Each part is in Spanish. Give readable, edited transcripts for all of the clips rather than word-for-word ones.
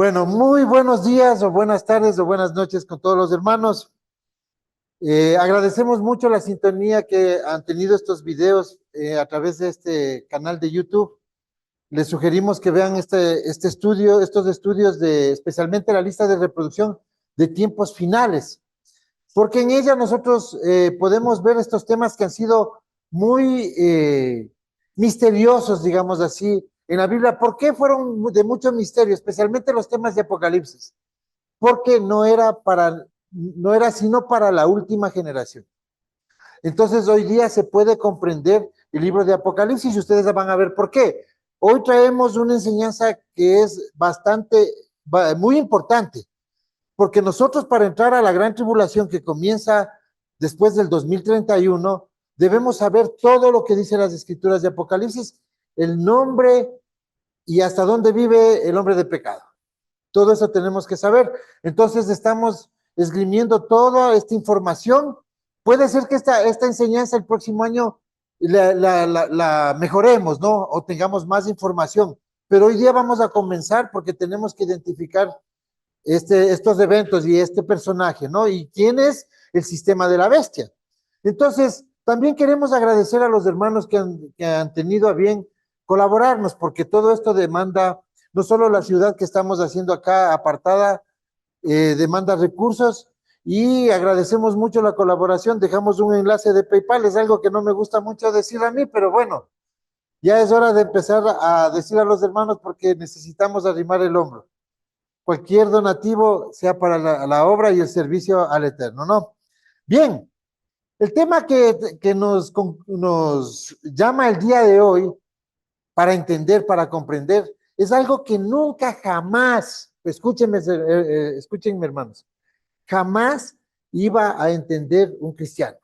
Bueno, muy buenos días o buenas tardes o buenas noches con todos los hermanos. Agradecemos mucho la sintonía que han tenido estos videos a través de este canal de YouTube. Les sugerimos que vean estos estudios de especialmente la lista de reproducción de tiempos finales, porque en ella nosotros podemos ver estos temas que han sido muy misteriosos, digamos así, en la Biblia. ¿Por qué fueron de mucho misterio, especialmente los temas de Apocalipsis? Porque no era sino para la última generación. Entonces hoy día se puede comprender el libro de Apocalipsis y ustedes van a ver por qué. Hoy traemos una enseñanza que es muy importante, porque nosotros para entrar a la gran tribulación que comienza después del 2031, debemos saber todo lo que dicen las escrituras de Apocalipsis, el nombre y hasta dónde vive el hombre de pecado. Todo eso tenemos que saber. Entonces estamos esgrimiendo toda esta información. Puede ser que esta enseñanza el próximo año la mejoremos, ¿no? O tengamos más información. Pero hoy día vamos a comenzar porque tenemos que identificar estos eventos y este personaje, ¿no? Y quién es el sistema de la bestia. Entonces, también queremos agradecer a los hermanos que han tenido a bien colaborarnos, porque todo esto demanda, no solo la ciudad que estamos haciendo acá apartada, demanda recursos, y agradecemos mucho la colaboración. Dejamos un enlace de PayPal, es algo que no me gusta mucho decir a mí, pero bueno, ya es hora de empezar a decir a los hermanos porque necesitamos arrimar el hombro. Cualquier donativo sea para la obra y el servicio al Eterno, ¿no? Bien, el tema que nos llama el día de hoy para entender, para comprender, es algo que nunca jamás, escúchenme hermanos, jamás iba a entender un cristiano.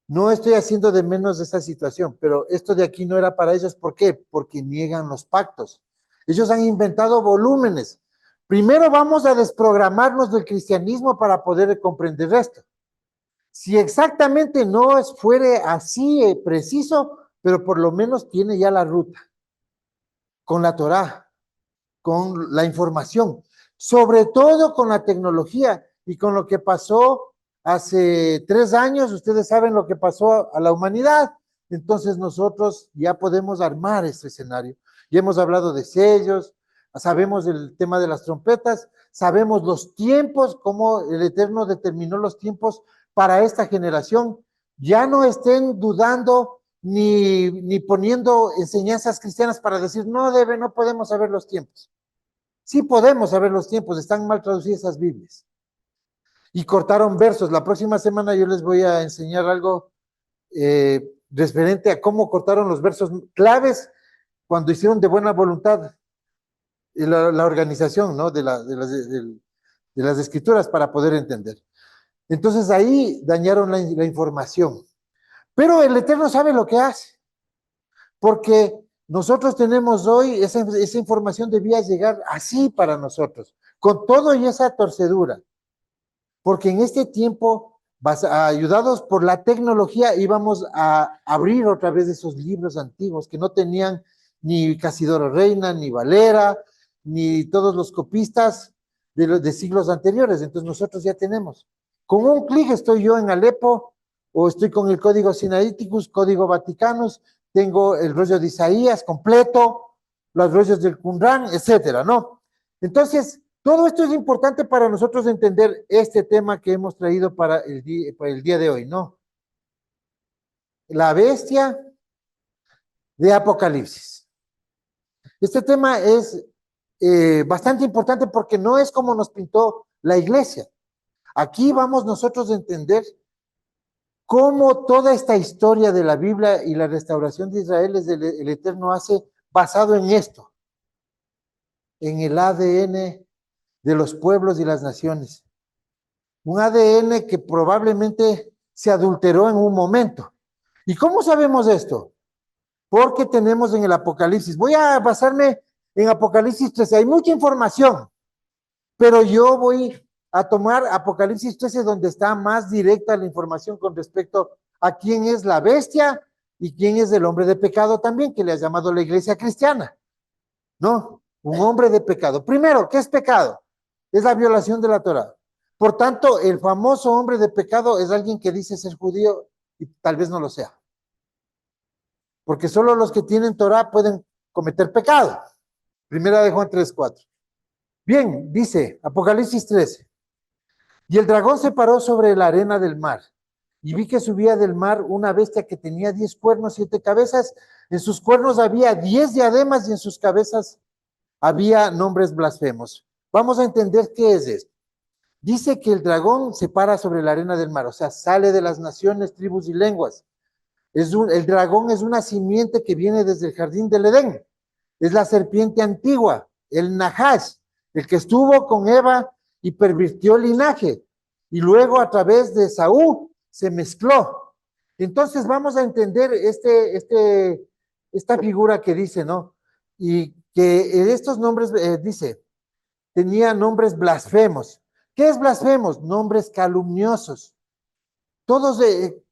No estoy haciendo de menos de esa situación, pero esto de aquí no era para ellos. ¿Por qué? Porque niegan los pactos. Ellos han inventado volúmenes. Primero vamos a desprogramarnos del cristianismo para poder comprender esto. Si exactamente no fuere así preciso, pero por lo menos tiene ya la ruta, con la Torá, con la información, sobre todo con la tecnología y con lo que pasó hace 3 años. Ustedes saben lo que pasó a la humanidad. Entonces nosotros ya podemos armar este escenario. Ya hemos hablado de sellos, sabemos el tema de las trompetas, sabemos los tiempos, cómo el Eterno determinó los tiempos para esta generación. Ya no estén dudando ni poniendo enseñanzas cristianas para decir no podemos saber los tiempos. Sí podemos saber los tiempos, están mal traducidas esas Biblias. Y cortaron versos. La próxima semana yo les voy a enseñar algo referente a cómo cortaron los versos claves cuando hicieron de buena voluntad la organización, ¿no? de las escrituras para poder entender. Entonces ahí dañaron la información. Pero el Eterno sabe lo que hace, porque nosotros tenemos hoy, esa información debía llegar así para nosotros, con todo y esa torcedura, porque en este tiempo, ayudados por la tecnología, íbamos a abrir otra vez esos libros antiguos que no tenían ni Casidoro Reina, ni Valera, ni todos los copistas de siglos anteriores. Entonces nosotros ya tenemos. Con un clic estoy yo en Alepo, o estoy con el Código Sinaiticus, Código Vaticanus, tengo el rollo de Isaías completo, los rollos del Qumran, etcétera, ¿no? Entonces, todo esto es importante para nosotros entender este tema que hemos traído para el día de hoy, ¿no? La bestia de Apocalipsis. Este tema es bastante importante porque no es como nos pintó la iglesia. Aquí vamos nosotros a entender cómo toda esta historia de la Biblia y la restauración de Israel es el Eterno hace basado en esto, en el ADN de los pueblos y las naciones. Un ADN que probablemente se adulteró en un momento. ¿Y cómo sabemos esto? Porque tenemos en el Apocalipsis. Voy a basarme en Apocalipsis 13. Hay mucha información, pero yo voy a tomar Apocalipsis 13 donde está más directa la información con respecto a quién es la bestia y quién es el hombre de pecado también, que le ha llamado la iglesia cristiana, ¿no? un hombre de pecado. Primero, ¿qué es pecado? Es la violación de la Torah. Por tanto, el famoso hombre de pecado es alguien que dice ser judío y tal vez no lo sea. Porque solo los que tienen Torah pueden cometer pecado. Primera de Juan 3:4. Bien, dice Apocalipsis 13. Y el dragón se paró sobre la arena del mar, y vi que subía del mar una bestia que tenía 10 cuernos, 7 cabezas. En sus cuernos había 10 diademas y en sus cabezas había nombres blasfemos. Vamos a entender qué es esto. Dice que el dragón se para sobre la arena del mar, o sea, sale de las naciones, tribus y lenguas. El dragón es una simiente que viene desde el jardín del Edén. Es la serpiente antigua, el Nahash, el que estuvo con Eva y pervirtió el linaje. Y luego a través de Saúl se mezcló. Entonces vamos a entender esta figura que dice, ¿no? Y que estos nombres, dice, tenía nombres blasfemos. ¿Qué es blasfemos? Nombres calumniosos. Todos,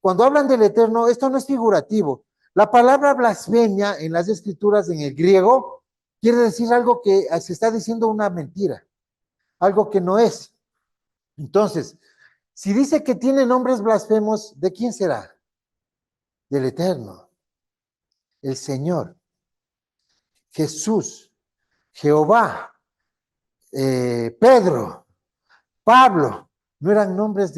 cuando hablan del Eterno, esto no es figurativo. La palabra blasfemia en las escrituras en el griego quiere decir algo que se está diciendo una mentira, algo que no es. Entonces, si dice que tiene nombres blasfemos, ¿de quién será? Del Eterno, el Señor, Jesús, Jehová, Pedro, Pablo. No eran nombres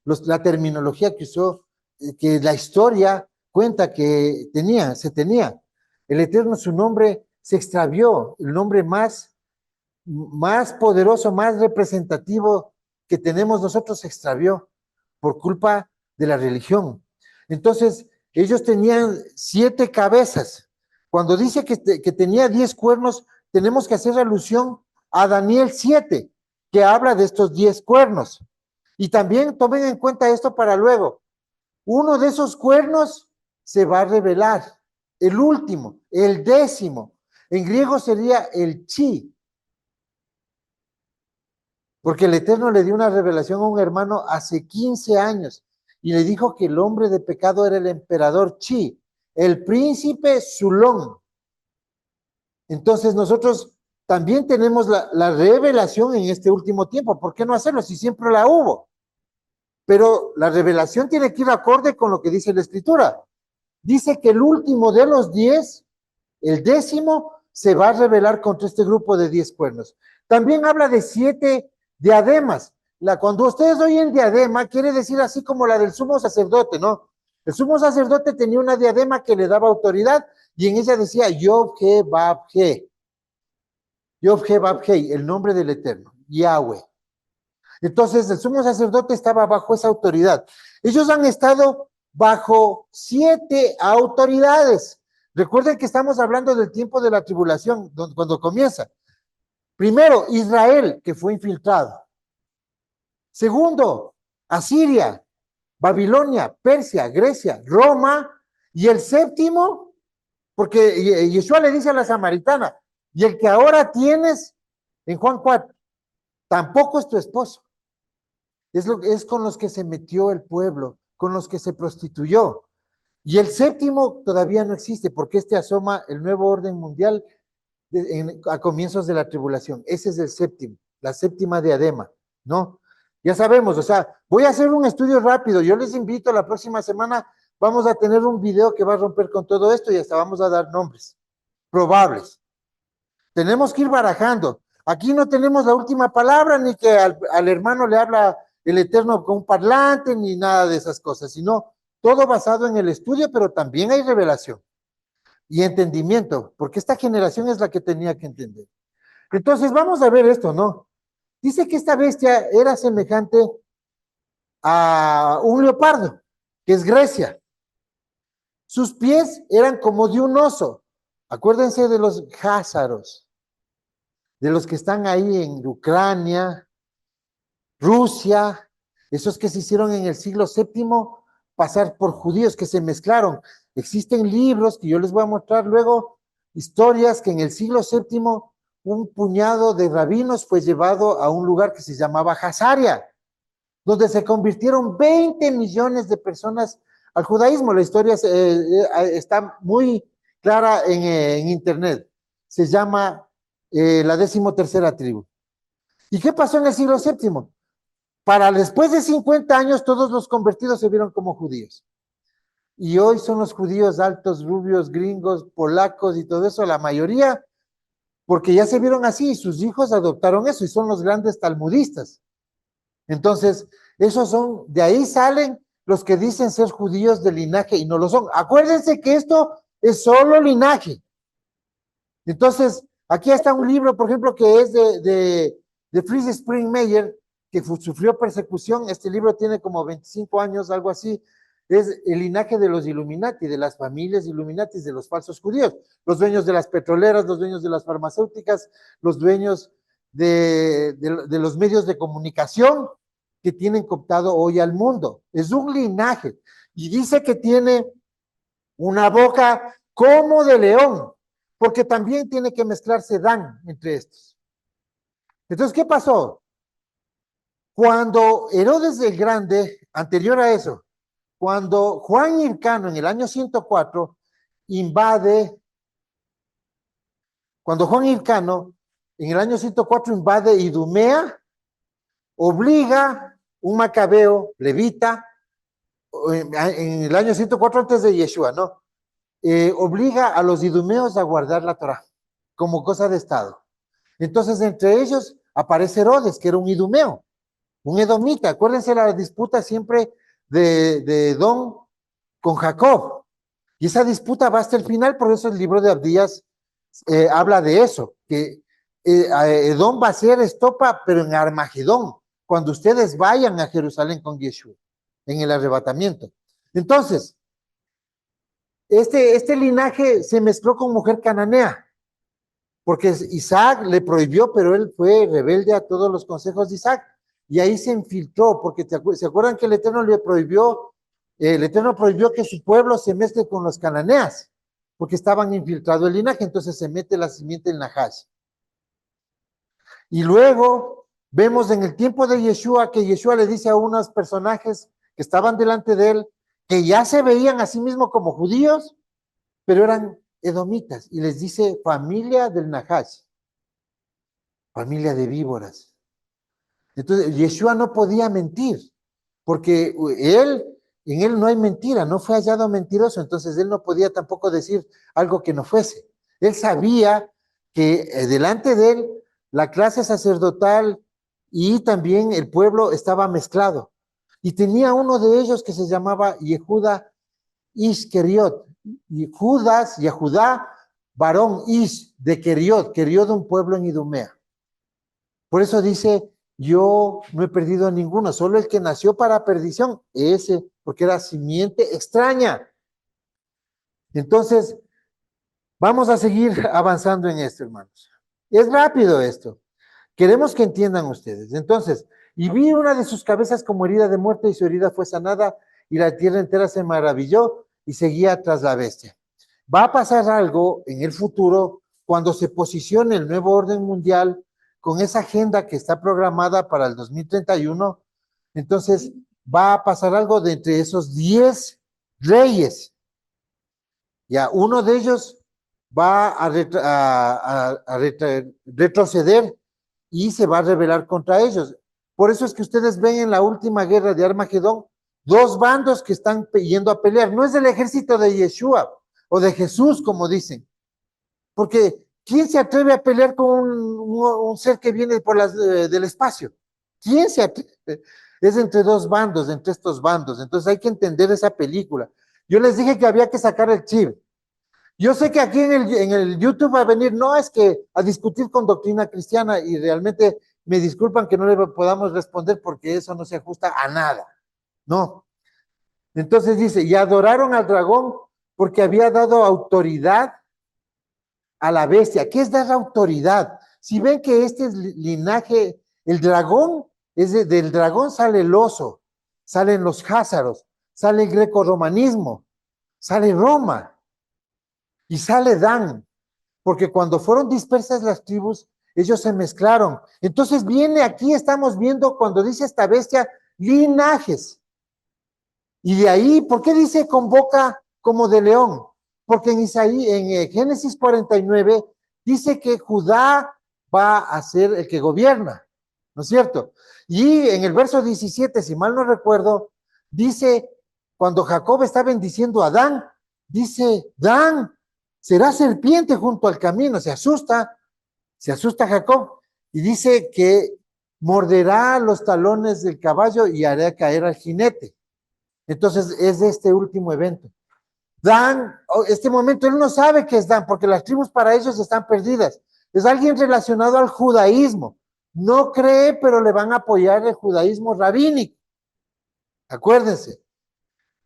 la terminología que usó, que la historia cuenta que se tenía. El Eterno, su nombre se extravió, el nombre más poderoso, más representativo que tenemos nosotros se extravió por culpa de la religión. Entonces, ellos tenían 7 cabezas. Cuando dice que tenía 10 cuernos, tenemos que hacer alusión a Daniel 7, que habla de estos 10 cuernos. Y también tomen en cuenta esto para luego. Uno de esos cuernos se va a revelar, el último, el 10º. En griego sería el chi, porque el Eterno le dio una revelación a un hermano hace 15 años y le dijo que el hombre de pecado era el emperador Chi, el príncipe Zulón. Entonces nosotros también tenemos la revelación en este último tiempo. ¿Por qué no hacerlo si siempre la hubo? Pero la revelación tiene que ir acorde con lo que dice la Escritura. Dice que el último de los 10, el 10º, se va a revelar contra este grupo de 10 cuernos. También habla de 7 diademas. Cuando ustedes oyen diadema, quiere decir así como la del sumo sacerdote, ¿no? El sumo sacerdote tenía una diadema que le daba autoridad y en ella decía Yod-He-Bab-He. Yod-He-Bab-He, el nombre del Eterno, Yahweh. Entonces el sumo sacerdote estaba bajo esa autoridad. Ellos han estado bajo 7 autoridades. Recuerden que estamos hablando del tiempo de la tribulación, cuando comienza. Primero, Israel, que fue infiltrado. Segundo, Asiria, Babilonia, Persia, Grecia, Roma. Y el 7º, porque Yeshua le dice a la samaritana, y el que ahora tienes en Juan 4, tampoco es tu esposo. Es con los que se metió el pueblo, con los que se prostituyó. Y el 7º todavía no existe, porque asoma el nuevo orden mundial a comienzos de la tribulación. Ese es el 7º, la 7ª diadema, ¿no? Ya sabemos, o sea, voy a hacer un estudio rápido. Yo les invito, la próxima semana vamos a tener un video que va a romper con todo esto y hasta vamos a dar nombres probables. Tenemos que ir barajando. Aquí no tenemos la última palabra, ni que al hermano le habla el Eterno con un parlante, ni nada de esas cosas, sino todo basado en el estudio, pero también hay revelación y entendimiento, porque esta generación es la que tenía que entender. Entonces, vamos a ver esto, ¿no? Dice que esta bestia era semejante a un leopardo, que es Grecia. Sus pies eran como de un oso. Acuérdense de los házaros, de los que están ahí en Ucrania, Rusia, esos que se hicieron en el siglo VII pasar por judíos que se mezclaron. Existen libros que yo les voy a mostrar luego, historias que en el siglo VII un puñado de rabinos fue llevado a un lugar que se llamaba Hazaria, donde se convirtieron 20 millones de personas al judaísmo. La historia está muy clara en internet. se llama la 13ª tribu. ¿Y qué pasó en el siglo VII? Para después de 50 años, todos los convertidos se vieron como judíos. Y hoy son los judíos altos, rubios, gringos, polacos y todo eso, la mayoría, porque ya se vieron así, y sus hijos adoptaron eso, y son los grandes talmudistas. Entonces, esos son, de ahí salen los que dicen ser judíos de linaje y no lo son. Acuérdense que esto es solo linaje. Entonces, aquí está un libro, por ejemplo, que es de Fritz Springmeier, que sufrió persecución. Este libro tiene como 25 años, algo así. Es el linaje de los Illuminati, de las familias Illuminati, de los falsos judíos. Los dueños de las petroleras, los dueños de las farmacéuticas, los dueños de los medios de comunicación que tienen cooptado hoy al mundo. Es un linaje. Y dice que tiene una boca como de león, porque también tiene que mezclarse Dan entre estos. Entonces, ¿qué pasó? Cuando Herodes el Grande, anterior a eso, cuando Juan Hircano en el año 104 cuando Juan Hircano en el año 104 invade Idumea, obliga un macabeo levita, en el año 104 antes de Yeshua, ¿no? Obliga a los idumeos a guardar la Torah como cosa de Estado. Entonces, entre ellos aparece Herodes, que era un idumeo, un edomita. Acuérdense la disputa siempre de Edom con Jacob. Y esa disputa va hasta el final, por eso el libro de Abdías habla de eso, que Edom va a ser estopa, pero en Armagedón, cuando ustedes vayan a Jerusalén con Yeshua, en el arrebatamiento. Entonces, este linaje se mezcló con mujer cananea, porque Isaac le prohibió, pero él fue rebelde a todos los consejos de Isaac, y ahí se infiltró, porque se acuerdan que el Eterno prohibió que su pueblo se mezcle con los cananeas, porque estaban infiltrado el linaje, entonces se mete la simiente en Nahash. Y luego vemos en el tiempo de Yeshua que Yeshua le dice a unos personajes que estaban delante de él, que ya se veían a sí mismos como judíos, pero eran edomitas, y les dice familia del Nahash, familia de víboras. Entonces Yeshua no podía mentir, porque en él no hay mentira, no fue hallado mentiroso, entonces él no podía tampoco decir algo que no fuese. Él sabía que delante de él la clase sacerdotal y también el pueblo estaba mezclado. Y tenía uno de ellos que se llamaba Yehuda Ish-Keriot, y Yehudá, varón Ish de Keriot, un pueblo en Idumea. Por eso dice, yo no he perdido a ninguno, solo el que nació para perdición, ese, porque era simiente extraña. Entonces, vamos a seguir avanzando en esto, hermanos. Es rápido esto. Queremos que entiendan ustedes. Entonces, y vi una de sus cabezas como herida de muerte, y su herida fue sanada, y la tierra entera se maravilló y seguía tras la bestia. Va a pasar algo en el futuro cuando se posicione el nuevo orden mundial con esa agenda que está programada para el 2031. Entonces, va a pasar algo de entre esos 10 reyes. Ya, uno de ellos va a retroceder y se va a rebelar contra ellos. Por eso es que ustedes ven en la última guerra de Armagedón dos bandos que están yendo a pelear. No es el ejército de Yeshua o de Jesús, como dicen. Porque ¿quién se atreve a pelear con un ser que viene del espacio? ¿Quién se atreve? Es entre dos bandos, entre estos bandos. Entonces hay que entender esa película. Yo les dije que había que sacar el chip. Yo sé que aquí en el YouTube va a venir, no es que a discutir con doctrina cristiana, y realmente me disculpan que no le podamos responder porque eso no se ajusta a nada. No. Entonces dice, y adoraron al dragón porque había dado autoridad a la bestia. ¿Qué es dar autoridad? Si ven que este es linaje, el dragón, del dragón sale el oso, salen los házaros, sale el greco-romanismo, sale Roma y sale Dan, porque cuando fueron dispersas las tribus, ellos se mezclaron. Entonces viene aquí, estamos viendo cuando dice esta bestia, linajes. Y de ahí, ¿por qué dice con boca como de león? Porque en Génesis 49 dice que Judá va a ser el que gobierna, ¿no es cierto? Y en el verso 17, si mal no recuerdo, dice, cuando Jacob está bendiciendo a Dan, dice, Dan será serpiente junto al camino, se asusta Jacob, y dice que morderá los talones del caballo y hará caer al jinete. Entonces es este último evento. Dan, este momento, él no sabe qué es Dan, porque las tribus para ellos están perdidas. Es alguien relacionado al judaísmo. No cree, pero le van a apoyar el judaísmo rabínico. Acuérdense.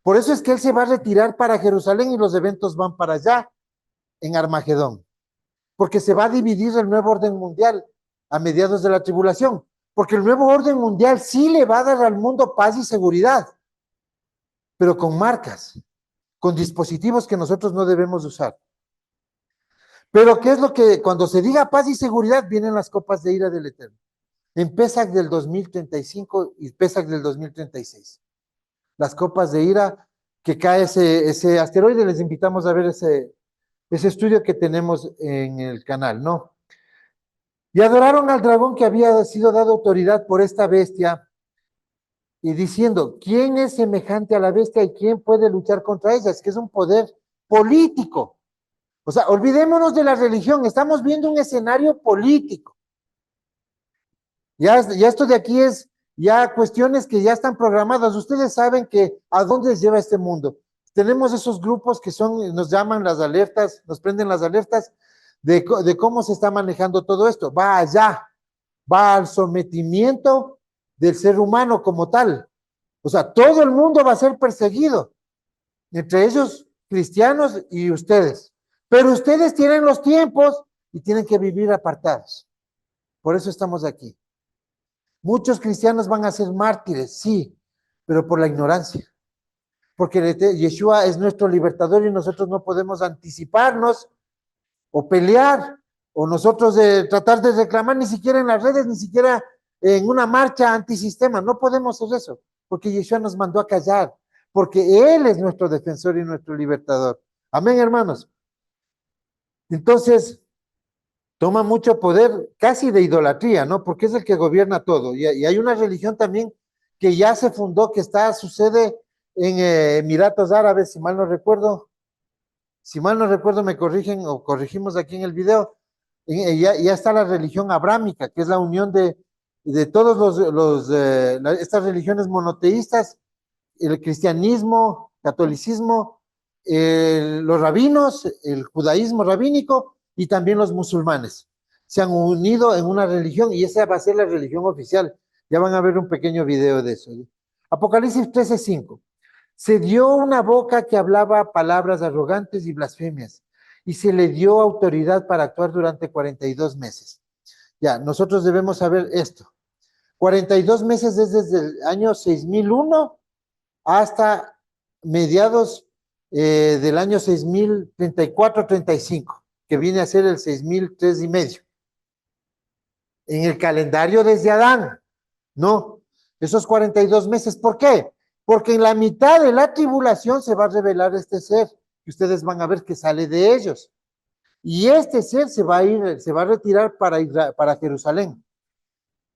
Por eso es que él se va a retirar para Jerusalén y los eventos van para allá, en Armagedón. Porque se va a dividir el nuevo orden mundial a mediados de la tribulación. Porque el nuevo orden mundial sí le va a dar al mundo paz y seguridad, pero con marcas, con dispositivos que nosotros no debemos usar. Pero ¿qué es lo que cuando se diga paz y seguridad vienen las copas de ira del Eterno? En Pesach del 2035 y Pesach del 2036. Las copas de ira que cae ese asteroide, les invitamos a ver ese estudio que tenemos en el canal, ¿no? Y adoraron al dragón que había sido dado autoridad por esta bestia y diciendo, ¿quién es semejante a la bestia y quién puede luchar contra ella? Es que es un poder político. O sea, olvidémonos de la religión, estamos viendo un escenario político. Ya esto de aquí es ya cuestiones que ya están programadas. Ustedes saben que a dónde lleva este mundo. Tenemos esos grupos que nos llaman las alertas, nos prenden las alertas de cómo se está manejando todo esto. Va allá, va al sometimiento del ser humano como tal. O sea, todo el mundo va a ser perseguido, entre ellos cristianos y ustedes. Pero ustedes tienen los tiempos y tienen que vivir apartados. Por eso estamos aquí. Muchos cristianos van a ser mártires, sí, pero por la ignorancia. Porque Yeshua es nuestro libertador y nosotros no podemos anticiparnos o pelear o nosotros tratar de reclamar ni siquiera en las redes, ni siquiera en una marcha antisistema. No podemos hacer eso, porque Yeshua nos mandó a callar, porque Él es nuestro defensor y nuestro libertador. Amén, hermanos. Entonces, toma mucho poder, casi de idolatría, ¿no? Porque es el que gobierna todo. Y hay una religión también que ya se fundó, que sucede en Emiratos Árabes, si mal no recuerdo. Si mal no recuerdo, me corrigen o corregimos aquí en el video. Ya está la religión abrámica, que es la unión de todos estas religiones monoteístas, el cristianismo, catolicismo, los rabinos, el judaísmo rabínico y también los musulmanes. Se han unido en una religión y esa va a ser la religión oficial. Ya van a ver un pequeño video de eso. Apocalipsis 13:5. Se dio una boca que hablaba palabras arrogantes y blasfemias y se le dio autoridad para actuar durante 42 meses. Ya, nosotros debemos saber esto. 42 meses es desde el año 6001 hasta mediados del año 6034-35, que viene a ser el 6003 y medio. En el calendario desde Adán, no, esos 42 meses. ¿Por qué? Porque en la mitad de la tribulación se va a revelar este ser, y ustedes van a ver que sale de ellos. Y este ser se va a retirar para Jerusalén.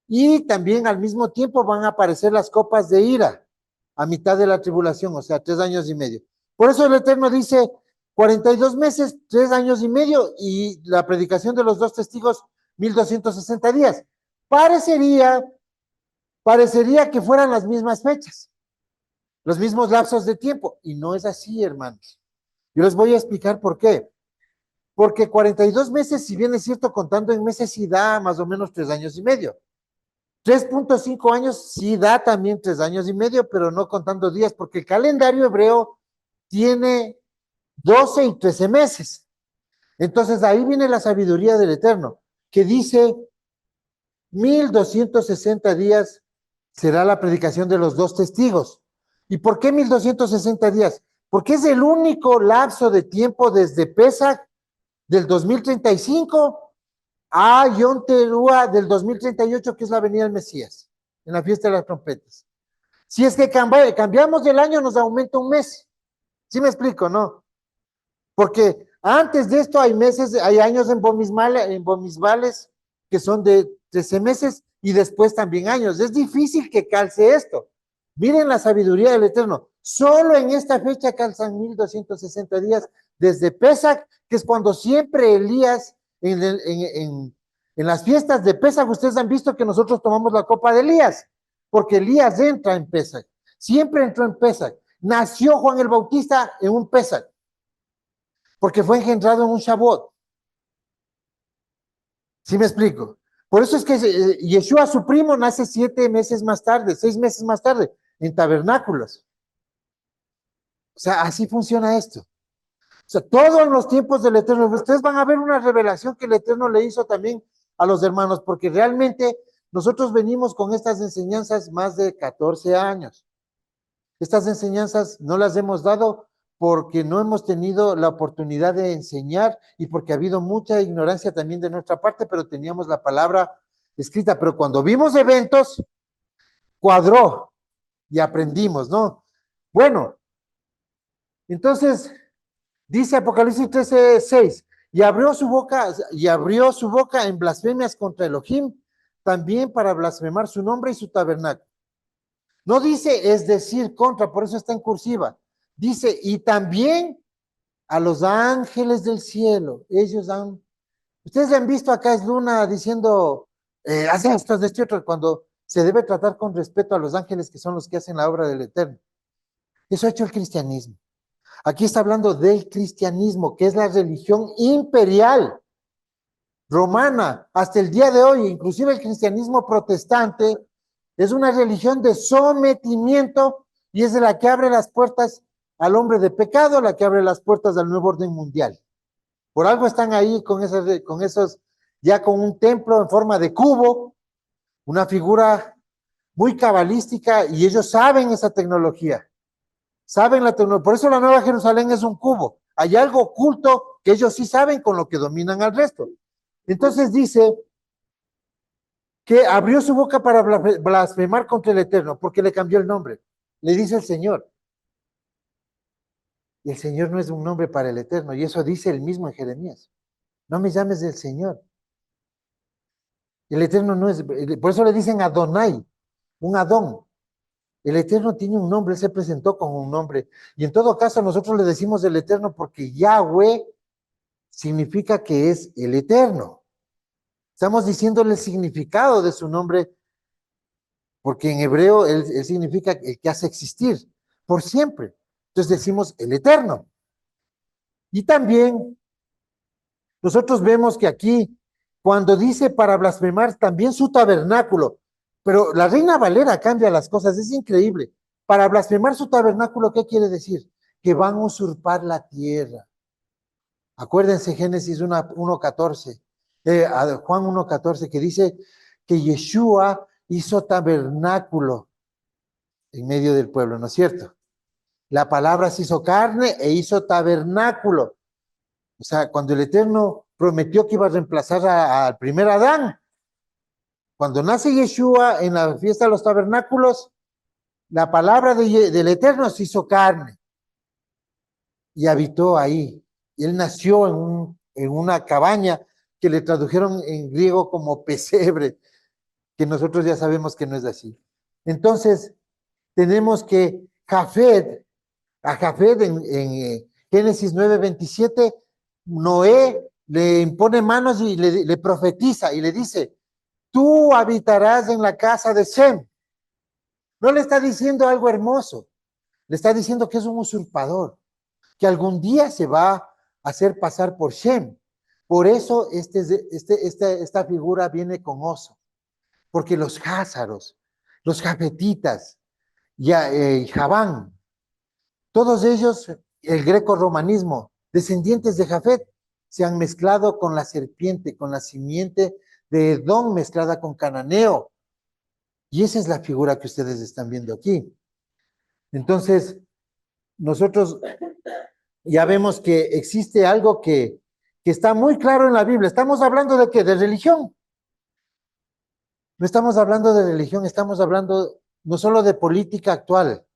Y también al mismo tiempo van a aparecer las copas de ira a mitad de la tribulación, o sea, 3 años y medio. Por eso el Eterno dice 42 meses, 3 años y medio, y la predicación de los 2 testigos, 1260 días. Parecería que fueran las mismas fechas, los mismos lapsos de tiempo, y no es así, hermanos. Yo les voy a explicar por qué. Porque 42 meses, si bien es cierto, contando en meses, sí da más o menos 3 años y medio. 3.5 años sí da también 3 años y medio, pero no contando días, porque el calendario hebreo tiene 12 y 13 meses. Entonces ahí viene la sabiduría del Eterno, que dice 1260 días será la predicación de los 2 testigos. ¿Y por qué 1260 días? Porque es el único lapso de tiempo desde Pesach del 2035 a Yom Teruah del 2038, que es la venida del Mesías, en la fiesta de las trompetas. Si es que cambiamos del año, nos aumenta un mes. ¿Sí me explico, no? Porque Antes de esto hay meses, hay años en Bomismales que son de 13 meses y después también años. Es difícil que calce esto. Miren la sabiduría del Eterno. Solo en esta fecha calzan 1260 días desde Pesach, que es cuando siempre Elías, en las fiestas de Pesach, ustedes han visto que nosotros tomamos la copa de Elías, porque Elías entra en Pesach. Siempre entró en Pesach. Nació Juan el Bautista en un Pesach, porque fue engendrado en un Shavuot. ¿Sí me explico? Por eso es que Yeshua, su primo, nace 7 meses más tarde, 6 meses más tarde, en tabernáculos. O sea, así funciona esto. O sea, todos los tiempos del Eterno, ustedes van a ver una revelación que el Eterno le hizo también a los hermanos, porque realmente nosotros venimos con estas enseñanzas más de 14 años. Estas enseñanzas no las hemos dado porque no hemos tenido la oportunidad de enseñar y porque ha habido mucha ignorancia también de nuestra parte, pero teníamos la palabra escrita. Pero cuando vimos eventos, cuadró y aprendimos, ¿no? Bueno, entonces dice Apocalipsis 13:6, y abrió su boca en blasfemias contra Elohim, también para blasfemar su nombre y su tabernáculo. No dice es decir contra, por eso está en cursiva. Dice, y también a los ángeles del cielo. Ustedes han visto acá es Luna diciendo, hace esto, de este otro, cuando se debe tratar con respeto a los ángeles que son los que hacen la obra del Eterno. Eso ha hecho el cristianismo. Aquí está hablando del cristianismo, que es la religión imperial romana hasta el día de hoy, inclusive el cristianismo protestante, es una religión de sometimiento y es de la que abre las puertas al hombre de pecado, la que abre las puertas al nuevo orden mundial. Por algo están ahí con esos, ya con un templo en forma de cubo, una figura muy cabalística, y ellos saben esa tecnología, saben la tecnología. Por eso la Nueva Jerusalén es un cubo. Hay algo oculto que ellos sí saben con lo que dominan al resto. Entonces dice que abrió su boca para blasfemar contra el Eterno, porque le cambió el nombre. Le dice el Señor. Y el Señor no es un nombre para el Eterno, y eso dice el mismo en Jeremías. No me llames del Señor. El Eterno no es, por eso le dicen Adonai, un Adón. El Eterno tiene un nombre, él se presentó con un nombre. Y en todo caso nosotros le decimos el Eterno porque Yahweh significa que es el Eterno. Estamos diciéndole el significado de su nombre, porque en hebreo él significa el que hace existir por siempre. Entonces decimos el Eterno. Y también nosotros vemos que aquí, cuando dice para blasfemar, también su tabernáculo, pero la Reina Valera cambia las cosas, es increíble. Para blasfemar su tabernáculo, ¿qué quiere decir? Que van a usurpar la tierra. Acuérdense Génesis 1:14, Juan 1:14, que dice que Yeshua hizo tabernáculo en medio del pueblo, ¿no es cierto? La palabra se hizo carne e hizo tabernáculo. O sea, cuando el Eterno prometió que iba a reemplazar al primer Adán, cuando nace Yeshua en la fiesta de los tabernáculos, la palabra del Eterno se hizo carne y habitó ahí. Y él nació en una cabaña que le tradujeron en griego como pesebre, que nosotros ya sabemos que no es así. Entonces, tenemos que a Jafet en Génesis 9:27, Noé le impone manos y le profetiza y le dice, tú habitarás en la casa de Sem. No le está diciendo algo hermoso, le está diciendo que es un usurpador, que algún día se va a hacer pasar por Shem. Por eso esta figura viene con oso, porque los házaros, los jafetitas, Javán, todos ellos, el greco-romanismo, descendientes de Jafet, se han mezclado con la serpiente, con la simiente de Edom mezclada con cananeo. Y esa es la figura que ustedes están viendo aquí. Entonces, nosotros ya vemos que existe algo que está muy claro en la Biblia. Estamos hablando de qué, de religión. No estamos hablando de religión, estamos hablando no solo de política actual,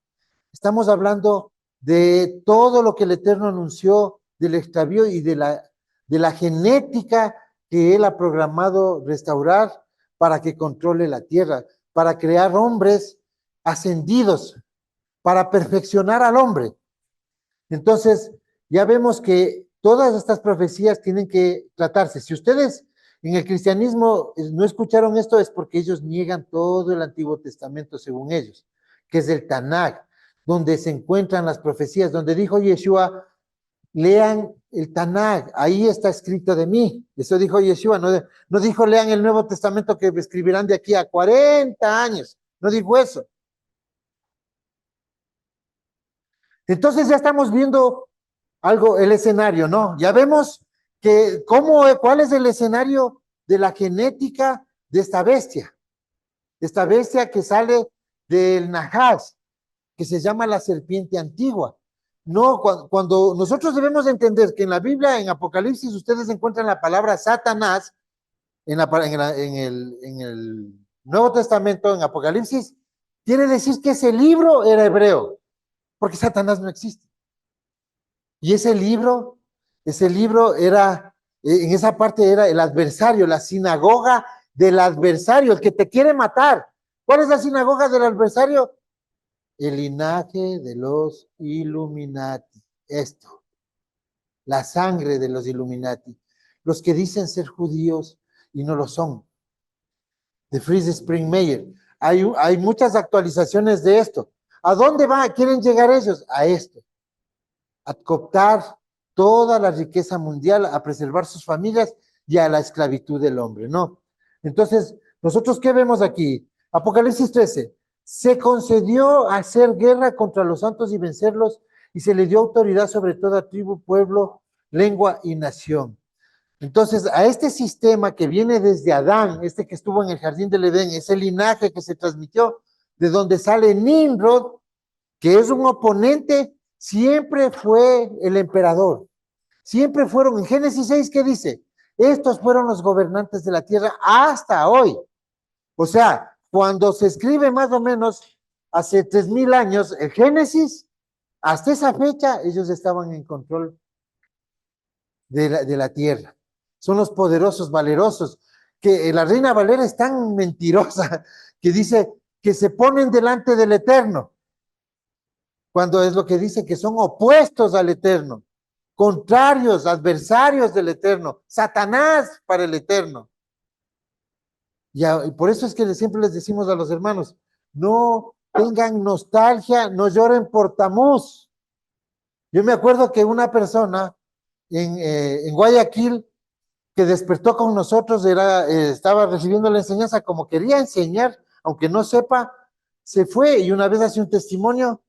estamos hablando de todo lo que el Eterno anunció del extravío y de la genética que Él ha programado restaurar para que controle la tierra, para crear hombres ascendidos, para perfeccionar al hombre. Entonces, ya vemos que todas estas profecías tienen que tratarse. Si ustedes en el cristianismo no escucharon esto, es porque ellos niegan todo el Antiguo Testamento según ellos, que es el Tanakh, donde se encuentran las profecías, donde dijo Yeshua, lean el Tanakh, ahí está escrito de mí. Eso dijo Yeshua, no dijo lean el Nuevo Testamento que escribirán de aquí a 40 años, no dijo eso. Entonces ya estamos viendo algo, el escenario, ¿no? Ya vemos que cuál es el escenario de la genética de esta bestia que sale del Najas, que se llama la serpiente antigua. No, cuando nosotros debemos entender que en la Biblia, en Apocalipsis, ustedes encuentran la palabra Satanás, en el Nuevo Testamento, en Apocalipsis, quiere decir que ese libro era hebreo, porque Satanás no existe. Y ese libro era, en esa parte era el adversario, la sinagoga del adversario, el que te quiere matar. ¿Cuál es la sinagoga del adversario? El linaje de los Illuminati. Esto, la sangre de los Illuminati. Los que dicen ser judíos y no lo son. De Fritz Springmeier. Hay muchas actualizaciones de esto. ¿A dónde quieren llegar ellos? A esto. A cooptar toda la riqueza mundial, a preservar sus familias y a la esclavitud del hombre, ¿no? Entonces, ¿nosotros qué vemos aquí? Apocalipsis 13. Se concedió hacer guerra contra los santos y vencerlos, y se le dio autoridad sobre toda tribu, pueblo, lengua y nación. Entonces, a este sistema que viene desde Adán, este que estuvo en el jardín del Edén, ese linaje que se transmitió, de donde sale Nimrod, que es un oponente, siempre fue el emperador. Siempre fueron, en Génesis 6, ¿qué dice? Estos fueron los gobernantes de la tierra hasta hoy. O sea, cuando se escribe más o menos hace 3000 años el Génesis, hasta esa fecha ellos estaban en control de la tierra. Son los poderosos, valerosos, que la reina Valera es tan mentirosa que dice que se ponen delante del Eterno, cuando es lo que dice que son opuestos al Eterno, contrarios, adversarios del Eterno, Satanás para el Eterno. Y por eso es que siempre les decimos a los hermanos, no tengan nostalgia, no lloren por Tamuz. Yo me acuerdo que una persona en Guayaquil que despertó con nosotros, estaba recibiendo la enseñanza como quería enseñar, aunque no sepa, se fue y una vez hace un testimonio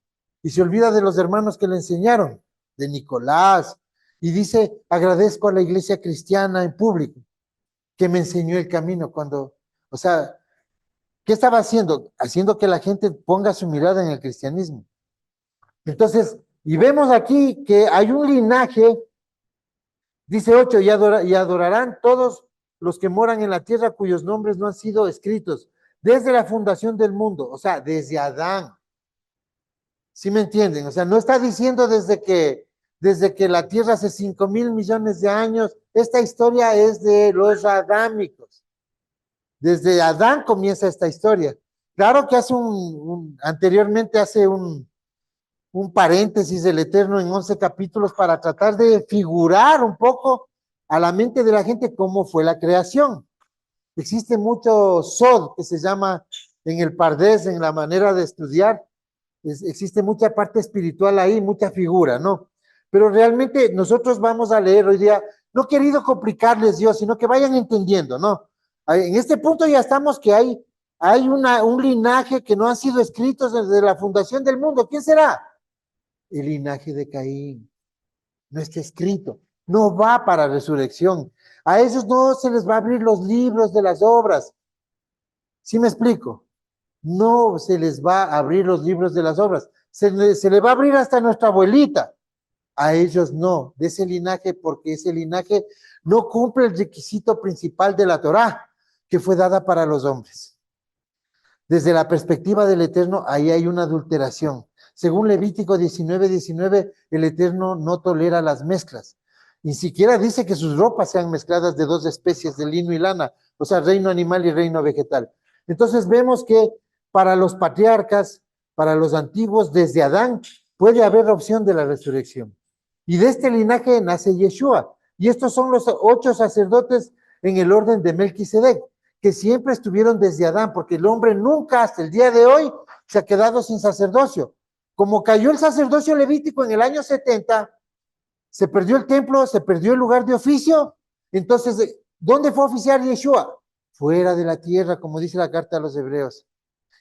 y se olvida de los hermanos que le enseñaron, de Nicolás, y dice, agradezco a la iglesia cristiana en público que me enseñó el camino cuando, o sea, ¿qué estaba haciendo? Haciendo que la gente ponga su mirada en el cristianismo. Entonces, y vemos aquí que hay un linaje. Dice 8, y adorarán todos los que moran en la tierra cuyos nombres no han sido escritos desde la fundación del mundo, o sea, desde Adán. ¿Sí me entienden? O sea, no está diciendo desde que la tierra hace 5,000 millones de años, esta historia es de los adámicos. Desde Adán comienza esta historia. Claro que anteriormente hace un paréntesis del Eterno en 11 capítulos para tratar de figurar un poco a la mente de la gente cómo fue la creación. Existe mucho sod que se llama en el Pardés, en la manera de estudiar, existe mucha parte espiritual ahí, mucha figura, ¿no? Pero realmente nosotros vamos a leer hoy día, no he querido complicarles yo, sino que vayan entendiendo, ¿no? En este punto ya estamos que hay un linaje que no ha sido escrito desde la fundación del mundo. ¿Quién será? El linaje de Caín. No está escrito, no va para resurrección. A esos no se les va a abrir los libros de las obras. ¿Sí me explico? No se les va a abrir los libros de las obras. Se le va a abrir hasta a nuestra abuelita. A ellos no, de ese linaje, porque ese linaje no cumple el requisito principal de la Torá, que fue dada para los hombres. Desde la perspectiva del Eterno, ahí hay una adulteración. Según Levítico 19:19, el Eterno no tolera las mezclas. Ni siquiera dice que sus ropas sean mezcladas de dos especies de lino y lana, o sea, reino animal y reino vegetal. Entonces vemos que para los patriarcas, para los antiguos, desde Adán, puede haber opción de la resurrección. Y de este linaje nace Yeshua. Y estos son los 8 sacerdotes en el orden de Melquisedec, que siempre estuvieron desde Adán, porque el hombre nunca hasta el día de hoy se ha quedado sin sacerdocio. Como cayó el sacerdocio levítico en el año 70, se perdió el templo, se perdió el lugar de oficio. Entonces, ¿dónde fue a oficiar Yeshua? Fuera de la tierra, como dice la carta a los hebreos.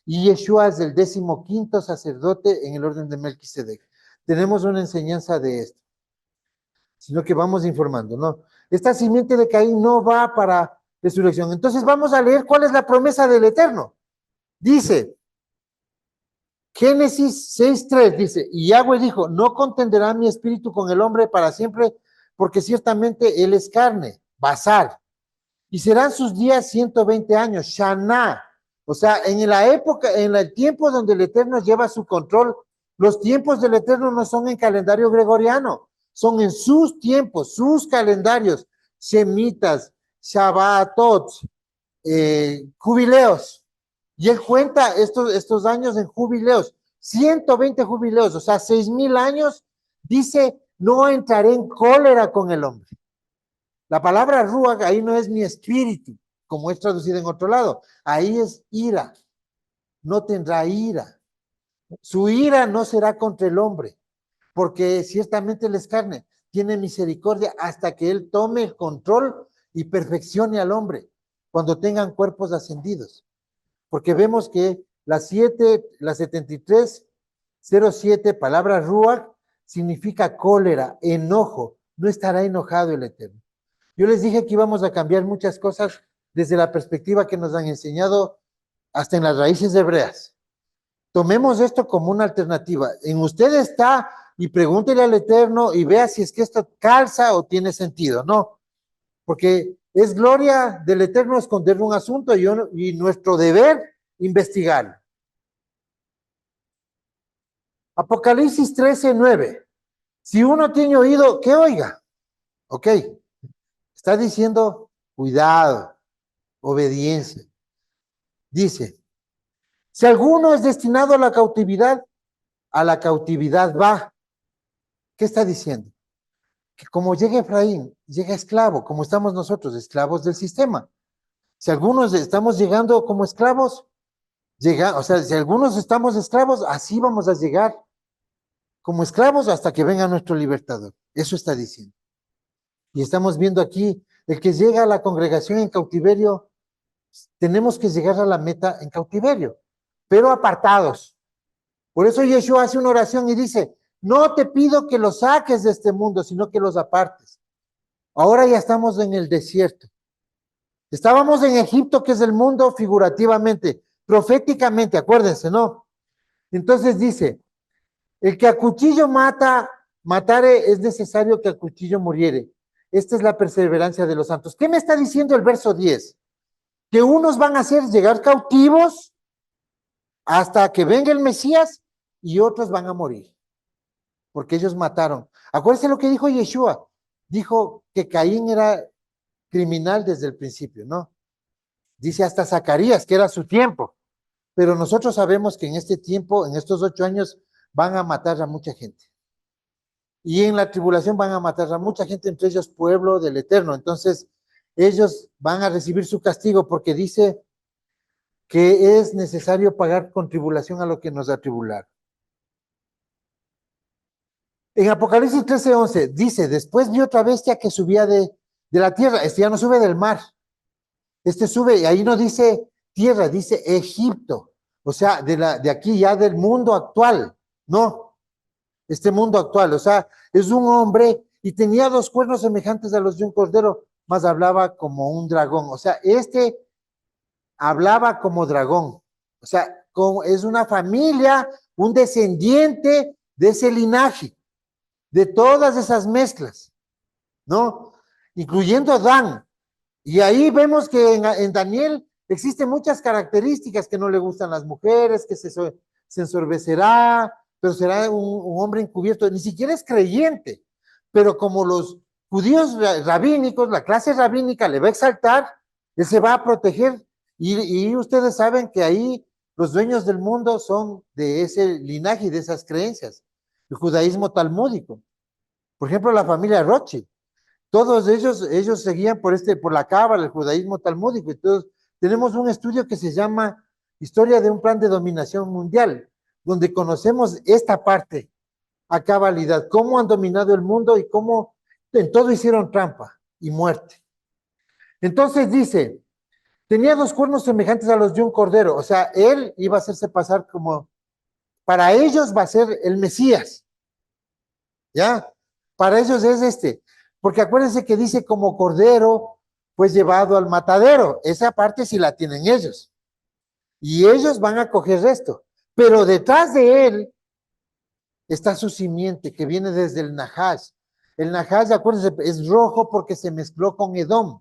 Y Yeshua es el 15º sacerdote en el orden de Melquisedec. Tenemos una enseñanza de esto, sino que vamos informando, ¿no? Esta simiente de Caín no va para resurrección. Entonces vamos a leer cuál es la promesa del Eterno. Dice, Génesis 6:3 dice, y Yahweh dijo, no contenderá mi espíritu con el hombre para siempre, porque ciertamente él es carne, basar, y serán sus días 120 años, Shana. O sea, en la época, en el tiempo donde el Eterno lleva su control, los tiempos del Eterno no son en calendario gregoriano, son en sus tiempos, sus calendarios, Shemitas, Shabbatot, jubileos. Y él cuenta estos años en jubileos, 120 jubileos, o sea, 6,000 años, dice, no entraré en cólera con el hombre. La palabra ruach ahí no es mi espíritu, como es traducida en otro lado, ahí es ira, no tendrá ira. Su ira no será contra el hombre, porque ciertamente él es carne, tiene misericordia hasta que él tome el control y perfeccione al hombre, cuando tengan cuerpos ascendidos. Porque vemos que la 7307, palabra ruach, significa cólera, enojo, no estará enojado el Eterno. Yo les dije que íbamos a cambiar muchas cosas desde la perspectiva que nos han enseñado hasta en las raíces hebreas. Tomemos esto como una alternativa. En usted está y pregúntele al Eterno y vea si es que esto calza o tiene sentido, ¿no? Porque es gloria del Eterno esconder un asunto y nuestro deber investigarlo. Apocalipsis 13:9. Si uno tiene oído, que oiga. Ok. Está diciendo cuidado, obediencia. Dice, si alguno es destinado a la cautividad va. ¿Qué está diciendo? Que como llega Efraín, llega esclavo, como estamos nosotros, esclavos del sistema. Si algunos estamos llegando como esclavos, o sea, si algunos estamos esclavos, así vamos a llegar como esclavos hasta que venga nuestro libertador. Eso está diciendo. Y estamos viendo aquí, el que llega a la congregación en cautiverio, tenemos que llegar a la meta en cautiverio, pero apartados. Por eso Yeshua hace una oración y dice, no te pido que los saques de este mundo, sino que los apartes. Ahora ya estamos en el desierto. Estábamos en Egipto, que es el mundo figurativamente, proféticamente, acuérdense, ¿no? Entonces dice, el que a cuchillo matare es necesario que a cuchillo muriere. Esta es la perseverancia de los santos. ¿Qué me está diciendo el verso 10? Que unos van a hacer llegar cautivos hasta que venga el Mesías y otros van a morir, porque ellos mataron. Acuérdense lo que dijo Yeshua. Dijo que Caín era criminal desde el principio, ¿no? Dice hasta Zacarías, que era su tiempo. Pero nosotros sabemos que en este tiempo, en estos 8 años, van a matar a mucha gente. Y en la tribulación van a matar a mucha gente, entre ellos pueblo del Eterno. Entonces, ellos van a recibir su castigo porque dice que es necesario pagar con tribulación a lo que nos atribularon. En Apocalipsis 13:11 dice, después vi otra bestia que subía de la tierra. Este ya no sube del mar. Este sube, y ahí no dice tierra, dice Egipto. O sea, de aquí ya del mundo actual. No, este mundo actual. O sea, es un hombre y tenía 2 cuernos semejantes a los de un cordero, mas hablaba como un dragón. O sea, este hablaba como dragón. O sea, es una familia, un descendiente de ese linaje, de todas esas mezclas, ¿no? Incluyendo a Dan. Y ahí vemos que en Daniel existen muchas características que no le gustan las mujeres, que se ensorbecerá, pero será un hombre encubierto, ni siquiera es creyente, pero como los judíos rabínicos, la clase rabínica le va a exaltar, él se va a proteger, y ustedes saben que ahí los dueños del mundo son de ese linaje y de esas creencias, el judaísmo talmúdico. Por ejemplo, la familia Rothschild, todos ellos seguían por la cábala, el judaísmo talmúdico. Entonces, tenemos un estudio que se llama Historia de un plan de dominación mundial, donde conocemos esta parte a cabalidad, cómo han dominado el mundo y cómo en todo hicieron trampa y muerte. Entonces dice, tenía dos cuernos semejantes a los de un cordero, o sea, él iba a hacerse pasar como, para ellos va a ser el Mesías, ¿ya? Para ellos es porque acuérdense que dice como cordero, pues llevado al matadero, esa parte sí la tienen ellos, y ellos van a coger esto, pero detrás de él está su simiente que viene desde el Nahash. El Nahash, acuérdense, es rojo porque se mezcló con Edom.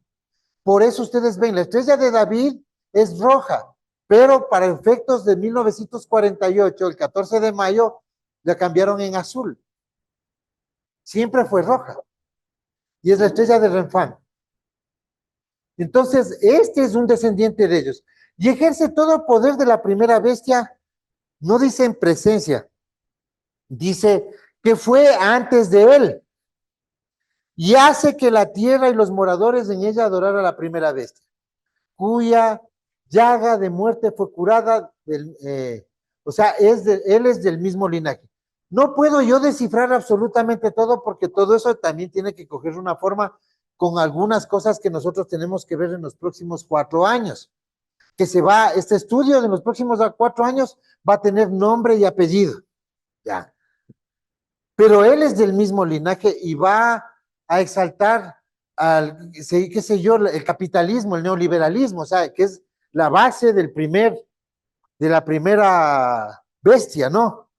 Por eso ustedes ven, la estrella de David es roja, pero para efectos de 1948, el 14 de mayo, la cambiaron en azul. Siempre fue roja. Y es la estrella de Renfán. Entonces, este es un descendiente de ellos. Y ejerce todo el poder de la primera bestia, no dice en presencia, dice que fue antes de él. Y hace que la tierra y los moradores en ella adoraran a la primera bestia, cuya llaga de muerte fue curada, o sea, él es del mismo linaje. No puedo yo descifrar absolutamente todo porque todo eso también tiene que coger una forma con algunas cosas que nosotros tenemos que ver en los próximos 4 años. Que este estudio de los próximos 4 años va a tener nombre y apellido. Ya. Pero él es del mismo linaje y va a exaltar qué sé yo, el capitalismo, el neoliberalismo, o sea, que es la base de la primera bestia, ¿no?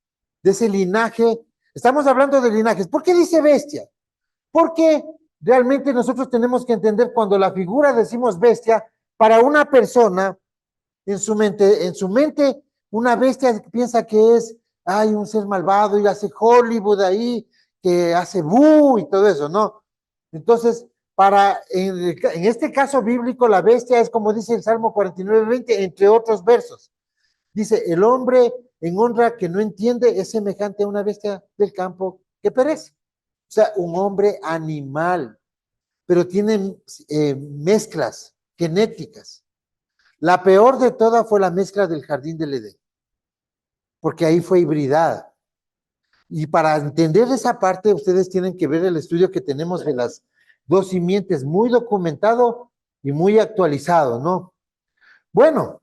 De ese linaje. Estamos hablando de linajes. ¿Por qué dice bestia? Porque realmente nosotros tenemos que entender cuando la figura decimos bestia, para una persona, en su mente, una bestia piensa que es, hay un ser malvado y hace Hollywood ahí, que hace bu y todo eso, ¿no? Entonces, en este caso bíblico, la bestia es como dice el Salmo 49:20, entre otros versos. Dice, el hombre en honra que no entiende es semejante a una bestia del campo que perece. O sea, un hombre animal, pero tiene mezclas genéticas. La peor de todas fue la mezcla del jardín del Edén, porque ahí fue hibridada. Y para entender esa parte, ustedes tienen que ver el estudio que tenemos de las dos simientes, muy documentado y muy actualizado, ¿no? Bueno,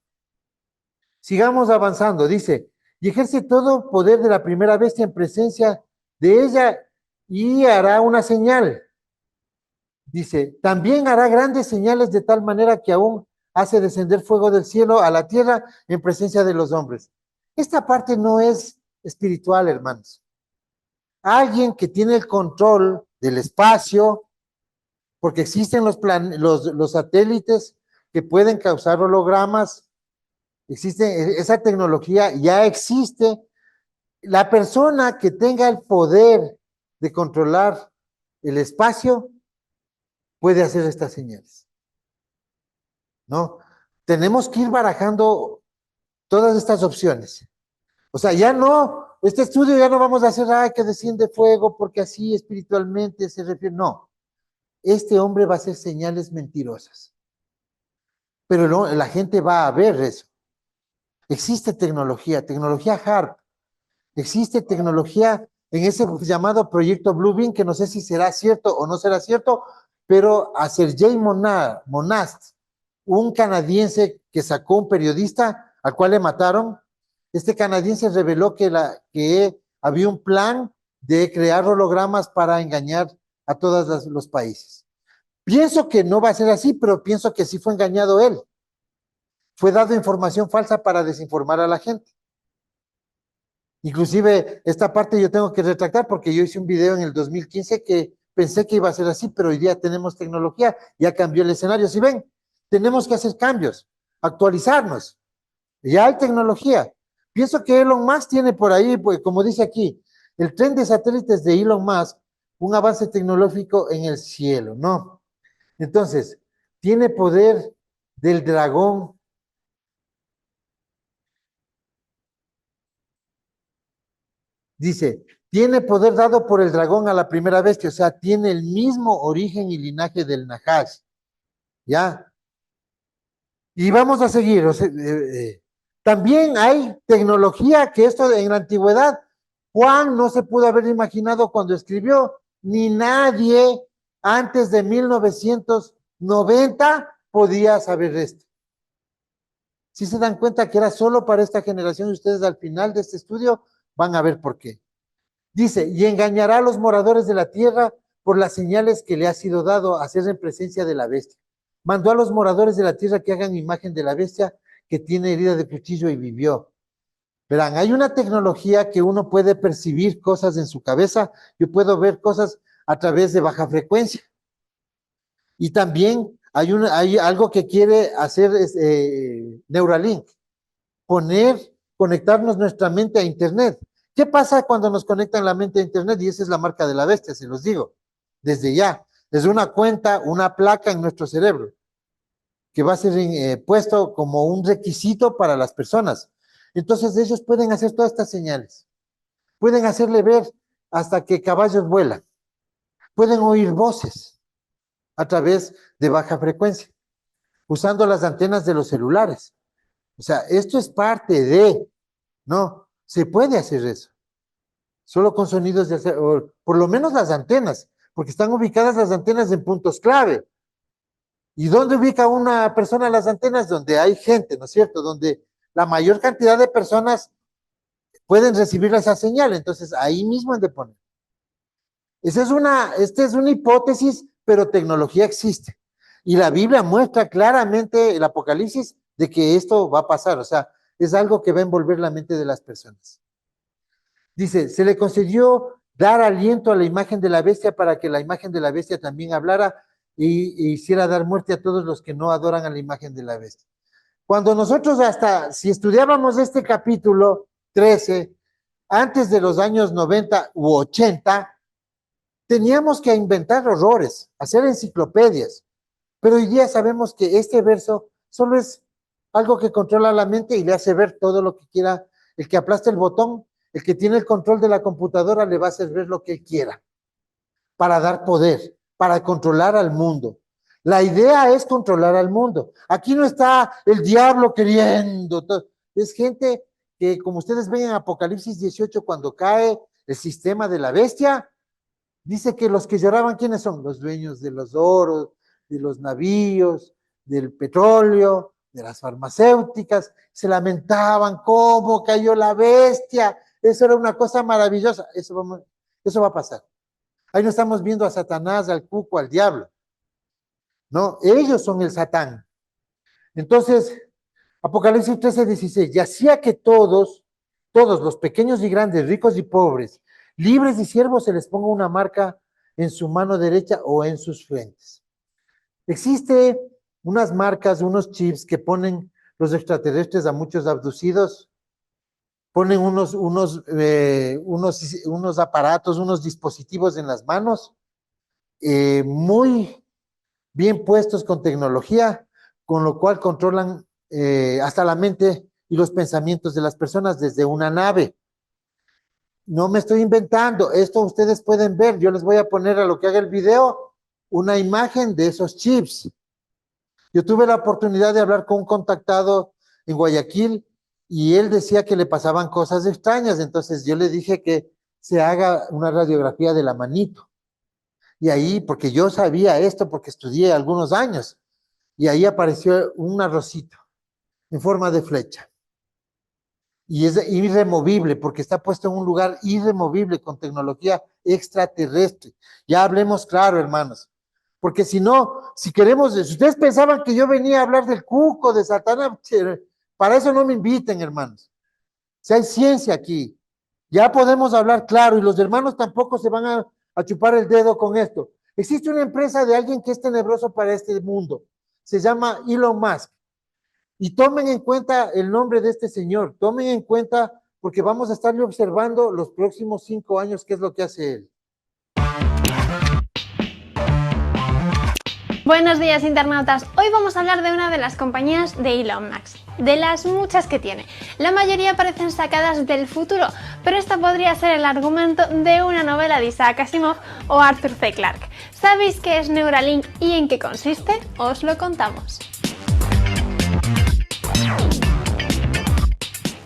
sigamos avanzando. Dice, y ejerce todo poder de la primera bestia en presencia de ella y hará una señal. Dice, también hará grandes señales de tal manera que aún hace descender fuego del cielo a la tierra en presencia de los hombres. Esta parte no es espiritual, hermanos. Alguien que tiene el control del espacio, porque existen los satélites que pueden causar hologramas, existe esa tecnología, ya existe. La persona que tenga el poder de controlar el espacio puede hacer estas señales, ¿no? Tenemos que ir barajando todas estas opciones. O sea, ya no, este estudio ya no vamos a hacer, que desciende fuego porque así espiritualmente se refiere. No, este hombre va a hacer señales mentirosas. Pero no, la gente va a ver eso. Existe tecnología HARP, existe tecnología en ese llamado proyecto Bluebeam, que no sé si será cierto o no será cierto, pero a Sergei Monast, un canadiense que sacó un periodista al cual le mataron, este canadiense reveló que había un plan de crear hologramas para engañar a todos los países. Pienso que no va a ser así, pero pienso que sí fue engañado él. Fue dado información falsa para desinformar a la gente. Inclusive esta parte yo tengo que retractar porque yo hice un video en el 2015 que pensé que iba a ser así, pero hoy día tenemos tecnología, ya cambió el escenario. Si ven, tenemos que hacer cambios, actualizarnos. Ya hay tecnología. Pienso que Elon Musk tiene por ahí, pues, como dice aquí, el tren de satélites de Elon Musk un avance tecnológico en el cielo, no. Entonces, tiene poder del dragón. Dice, tiene poder dado por el dragón a la primera bestia, o sea, tiene el mismo origen y linaje del Nahash, ¿ya? Y vamos a seguir. O sea, también hay tecnología que esto en la antigüedad, Juan no se pudo haber imaginado cuando escribió, ni nadie antes de 1990 podía saber esto. Si se dan cuenta que era solo para esta generación y ustedes al final de este estudio van a ver por qué. Dice, y engañará a los moradores de la tierra por las señales que le ha sido dado a hacer en presencia de la bestia. Mandó a los moradores de la tierra que hagan imagen de la bestia que tiene herida de cuchillo y vivió. Verán, hay una tecnología que uno puede percibir cosas en su cabeza. Yo puedo ver cosas a través de baja frecuencia. Y también hay algo que quiere hacer Neuralink, conectarnos nuestra mente a Internet. ¿Qué pasa cuando nos conectan la mente a Internet? Y esa es la marca de la bestia, se los digo, desde ya. Es una cuenta, una placa en nuestro cerebro, que va a ser puesto como un requisito para las personas. Entonces ellos pueden hacer todas estas señales. Pueden hacerle ver hasta que caballos vuelan. Pueden oír voces a través de baja frecuencia, usando las antenas de los celulares. O sea, esto es parte de, no, se puede hacer eso. Solo con sonidos de, o por lo menos las antenas, porque están ubicadas las antenas en puntos clave. ¿Y dónde ubica una persona las antenas? Donde hay gente, ¿no es cierto? Donde la mayor cantidad de personas pueden recibir esa señal. Entonces, ahí mismo han de poner. Esta es una hipótesis, pero tecnología existe. Y la Biblia muestra claramente el Apocalipsis de que esto va a pasar. O sea, es algo que va a envolver la mente de las personas. Dice, se le concedió dar aliento a la imagen de la bestia para que la imagen de la bestia también hablara y hiciera dar muerte a todos los que no adoran a la imagen de la bestia. Cuando nosotros hasta, si estudiábamos este capítulo 13, antes de los años 90 u 80, teníamos que inventar horrores, hacer enciclopedias, pero hoy día sabemos que este verso solo es algo que controla la mente y le hace ver todo lo que quiera. El que aplasta el botón, el que tiene el control de la computadora le va a hacer ver lo que él quiera, para dar poder, para controlar al mundo. La idea es controlar al mundo. Aquí no está el diablo queriendo. Es gente que, como ustedes ven en Apocalipsis 18, cuando cae el sistema de la bestia, dice que los que lloraban, ¿quiénes son? Los dueños de los oros, de los navíos, del petróleo, de las farmacéuticas, se lamentaban cómo cayó la bestia. Eso era una cosa maravillosa. Eso va a pasar. Ahí no estamos viendo a Satanás, al cuco, al diablo. No, ellos son el Satán. Entonces, Apocalipsis 13:16, y hacía que todos los pequeños y grandes, ricos y pobres, libres y siervos, se les ponga una marca en su mano derecha o en sus frentes. Existe unas marcas, unos chips que ponen los extraterrestres a muchos abducidos, ponen unos aparatos, unos dispositivos en las manos, muy bien puestos con tecnología, con lo cual controlan hasta la mente y los pensamientos de las personas desde una nave. No me estoy inventando, esto ustedes pueden ver, yo les voy a poner a lo que haga el video una imagen de esos chips. Yo tuve la oportunidad de hablar con un contactado en Guayaquil y él decía que le pasaban cosas extrañas, entonces yo le dije que se haga una radiografía de la manito. Y ahí, porque yo sabía esto porque estudié algunos años, y ahí apareció un arrocito en forma de flecha. Y es irremovible porque está puesto en un lugar irremovible con tecnología extraterrestre. Ya hablemos claro, hermanos. Porque si no, si queremos, si ustedes pensaban que yo venía a hablar del cuco, de Satanás, para eso no me inviten, hermanos. Si hay ciencia aquí, ya podemos hablar claro y los hermanos tampoco se van a chupar el dedo con esto. Existe una empresa de alguien que es tenebroso para este mundo. Se llama Elon Musk. Y tomen en cuenta el nombre de este señor, tomen en cuenta, porque vamos a estarle observando los próximos 5 años qué es lo que hace él. Buenos días, internautas. Hoy vamos a hablar de una de las compañías de Elon Musk, de las muchas que tiene. La mayoría parecen sacadas del futuro, pero esta podría ser el argumento de una novela de Isaac Asimov o Arthur C. Clarke. ¿Sabéis qué es Neuralink y en qué consiste? Os lo contamos.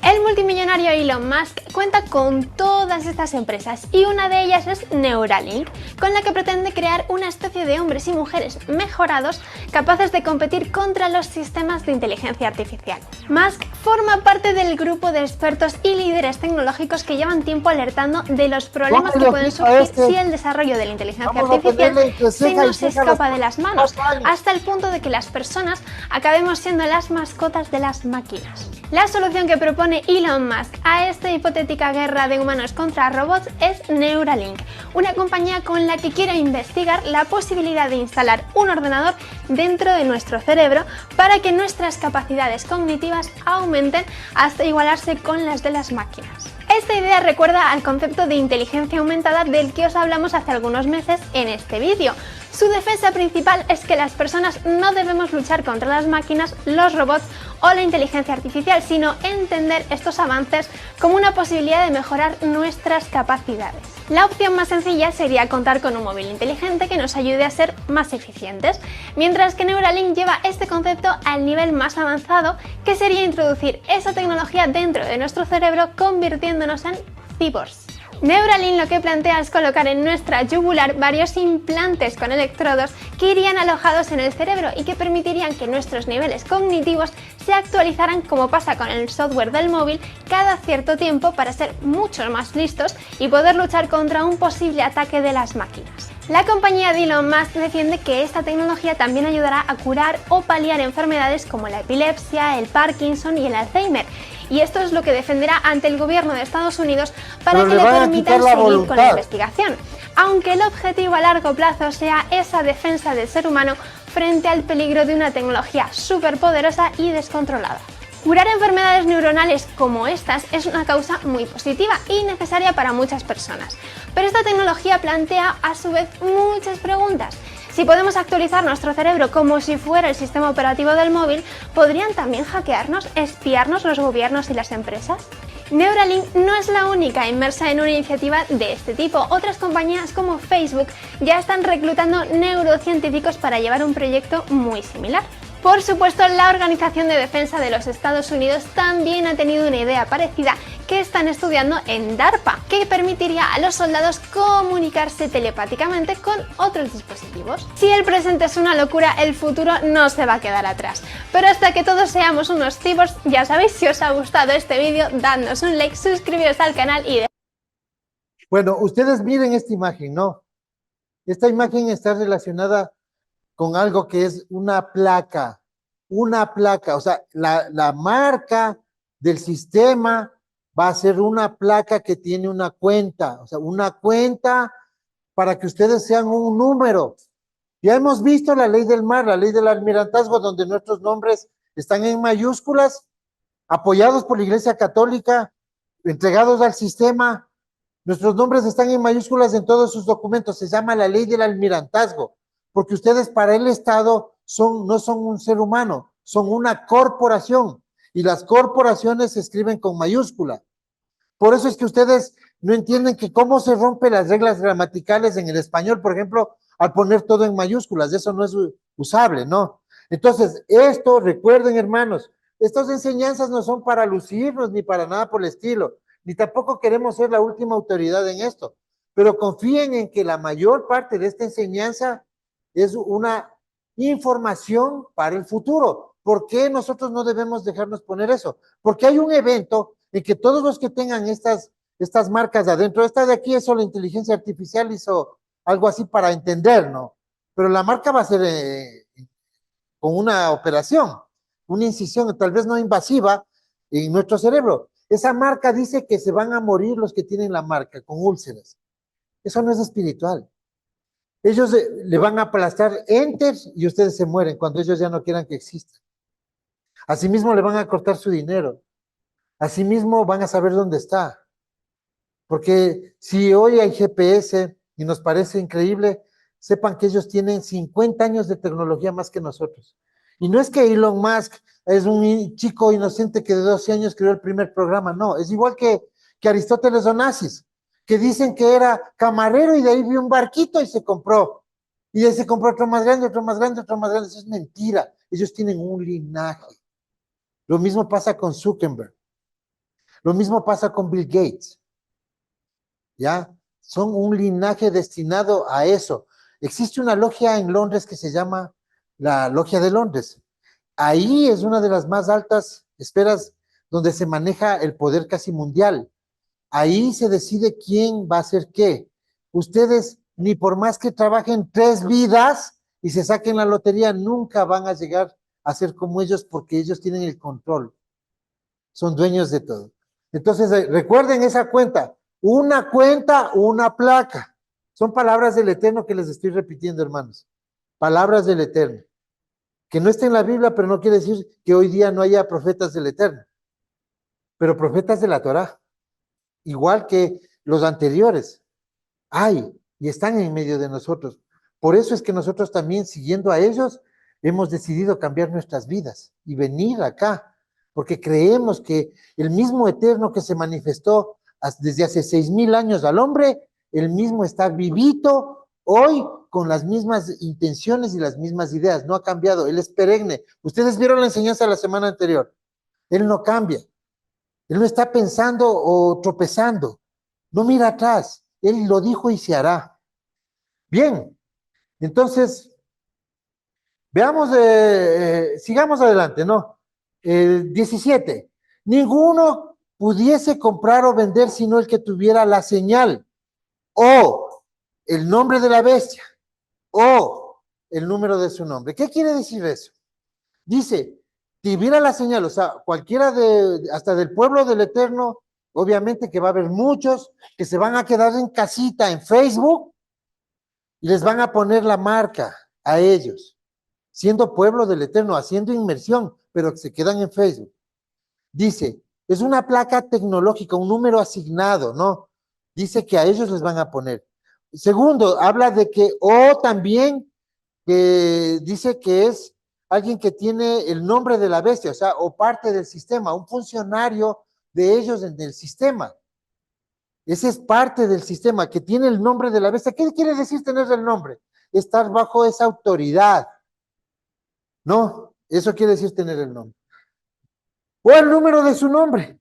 El multimillonario Elon Musk cuenta con todas estas empresas y una de ellas es Neuralink, con la que pretende crear una especie de hombres y mujeres mejorados capaces de competir contra los sistemas de inteligencia artificial. Musk forma parte del grupo de expertos y líderes tecnológicos que llevan tiempo alertando de los problemas que pueden surgir si el desarrollo de la inteligencia artificial se nos escapa de las manos, hasta el punto de que las personas acabemos siendo las mascotas de las máquinas. La solución que propone Elon Musk a esta hipotética guerra de humanos contra robots es Neuralink, una compañía con la que quiere investigar la posibilidad de instalar un ordenador dentro de nuestro cerebro para que nuestras capacidades cognitivas aumenten hasta igualarse con las de las máquinas. Esta idea recuerda al concepto de inteligencia aumentada del que os hablamos hace algunos meses en este vídeo. Su defensa principal es que las personas no debemos luchar contra las máquinas, los robots o la inteligencia artificial, sino entender estos avances como una posibilidad de mejorar nuestras capacidades. La opción más sencilla sería contar con un móvil inteligente que nos ayude a ser más eficientes, mientras que Neuralink lleva este concepto al nivel más avanzado, que sería introducir esa tecnología dentro de nuestro cerebro convirtiéndonos en cyborgs. Neuralink lo que plantea es colocar en nuestra yugular varios implantes con electrodos que irían alojados en el cerebro y que permitirían que nuestros niveles cognitivos se actualizaran, como pasa con el software del móvil, cada cierto tiempo para ser mucho más listos y poder luchar contra un posible ataque de las máquinas. La compañía de Elon Musk defiende que esta tecnología también ayudará a curar o paliar enfermedades como la epilepsia, el Parkinson y el Alzheimer. Y esto es lo que defenderá ante el gobierno de Estados Unidos para que le permitan seguir con la investigación, aunque el objetivo a largo plazo sea esa defensa del ser humano frente al peligro de una tecnología superpoderosa y descontrolada. Curar enfermedades neuronales como estas es una causa muy positiva y necesaria para muchas personas, pero esta tecnología plantea a su vez muchas preguntas. Si podemos actualizar nuestro cerebro como si fuera el sistema operativo del móvil, ¿podrían también hackearnos, espiarnos los gobiernos y las empresas? Neuralink no es la única inmersa en una iniciativa de este tipo. Otras compañías como Facebook ya están reclutando neurocientíficos para llevar un proyecto muy similar. Por supuesto, la Organización de Defensa de los Estados Unidos también ha tenido una idea parecida que están estudiando en DARPA, que permitiría a los soldados comunicarse telepáticamente con otros dispositivos. Si el presente es una locura, el futuro no se va a quedar atrás. Pero hasta que todos seamos unos cyborgs, ya sabéis, si os ha gustado este vídeo, dadnos un like, suscribiros al canal y... Bueno, ustedes miren esta imagen, ¿no? Esta imagen está relacionada con algo que es una placa, o sea, la marca del sistema va a ser una placa que tiene una cuenta, o sea, una cuenta para que ustedes sean un número. Ya hemos visto la ley del mar, la ley del almirantazgo, donde nuestros nombres están en mayúsculas, apoyados por la Iglesia Católica, entregados al sistema. Nuestros nombres están en mayúsculas en todos sus documentos, se llama la ley del almirantazgo, porque ustedes para el Estado no son un ser humano, son una corporación, y las corporaciones se escriben con mayúscula. Por eso es que ustedes no entienden que cómo se rompen las reglas gramaticales en el español, por ejemplo, al poner todo en mayúsculas, eso no es usable, ¿no? Entonces, esto, recuerden, hermanos, estas enseñanzas no son para lucirnos ni para nada por el estilo, ni tampoco queremos ser la última autoridad en esto, pero confíen en que la mayor parte de esta enseñanza es una información para el futuro. ¿Por qué nosotros no debemos dejarnos poner eso? Porque hay un evento en que todos los que tengan estas marcas adentro, esta de aquí, eso la inteligencia artificial hizo algo así para entender, ¿no? Pero la marca va a ser con una operación, una incisión, tal vez no invasiva, en nuestro cerebro. Esa marca dice que se van a morir los que tienen la marca con úlceras. Eso no es espiritual. Ellos le van a aplastar enter y ustedes se mueren cuando ellos ya no quieran que exista. Asimismo le van a cortar su dinero. Asimismo van a saber dónde está. Porque si hoy hay GPS y nos parece increíble, sepan que ellos tienen 50 años de tecnología más que nosotros. Y no es que Elon Musk es un chico inocente que de 12 años creó el primer programa, no, es igual que Aristóteles Onassis, que dicen que era camarero y de ahí vio un barquito y se compró. Y de ahí se compró otro más grande, otro más grande, otro más grande. Eso es mentira. Ellos tienen un linaje. Lo mismo pasa con Zuckerberg. Lo mismo pasa con Bill Gates. ¿Ya? Son un linaje destinado a eso. Existe una logia en Londres que se llama la Logia de Londres. Ahí es una de las más altas esferas donde se maneja el poder casi mundial. Ahí se decide quién va a hacer qué. Ustedes, ni por más que trabajen 3 vidas y se saquen la lotería, nunca van a llegar a ser como ellos porque ellos tienen el control. Son dueños de todo. Entonces, recuerden esa cuenta. Una cuenta, una placa. Son palabras del Eterno que les estoy repitiendo, hermanos. Palabras del Eterno. Que no está en la Biblia, pero no quiere decir que hoy día no haya profetas del Eterno. Pero profetas de la Torá. Igual que los anteriores. Hay y están en medio de nosotros. Por eso es que nosotros también, siguiendo a ellos, hemos decidido cambiar nuestras vidas y venir acá, porque creemos que el mismo Eterno que se manifestó desde hace 6,000 años al hombre, el mismo está vivito hoy con las mismas intenciones y las mismas ideas, no ha cambiado, Él es perenne. Ustedes vieron la enseñanza la semana anterior, Él no cambia, Él no está pensando o tropezando, no mira atrás, Él lo dijo y se hará. Bien, entonces, veamos, sigamos adelante, ¿no? 17. Ninguno pudiese comprar o vender sino el que tuviera la señal o el nombre de la bestia o el número de su nombre. ¿Qué quiere decir eso? Dice, tuviera la señal, o sea, cualquiera hasta del pueblo del Eterno, obviamente que va a haber muchos que se van a quedar en casita, en Facebook, y les van a poner la marca a ellos, siendo pueblo del Eterno, haciendo inmersión, pero se quedan en Facebook. Dice, es una placa tecnológica, un número asignado, ¿no? Dice que a ellos les van a poner. Segundo, habla de que, o también, dice que es alguien que tiene el nombre de la bestia, o sea, o parte del sistema, un funcionario de ellos en el sistema. Ese es parte del sistema, que tiene el nombre de la bestia. ¿Qué quiere decir tener el nombre? Estar bajo esa autoridad. No, eso quiere decir tener el nombre. O el número de su nombre.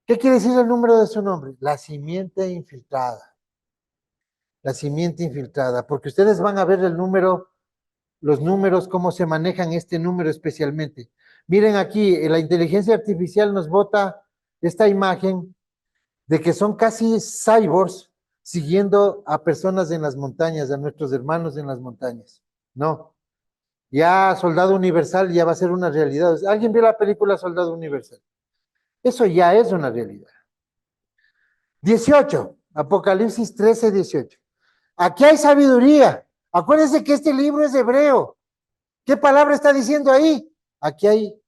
¿Qué quiere decir el número de su nombre? La simiente infiltrada. La simiente infiltrada, porque ustedes van a ver el número, los números, cómo se manejan este número especialmente. Miren aquí, la inteligencia artificial nos bota esta imagen de que son casi cyborgs siguiendo a personas en las montañas, a nuestros hermanos en las montañas. No. Ya Soldado Universal ya va a ser una realidad. ¿Alguien vio la película Soldado Universal? Eso ya es una realidad. 18, Apocalipsis 13, 18. Aquí hay sabiduría. Acuérdense que este libro es hebreo. ¿Qué palabra está diciendo ahí? Aquí hay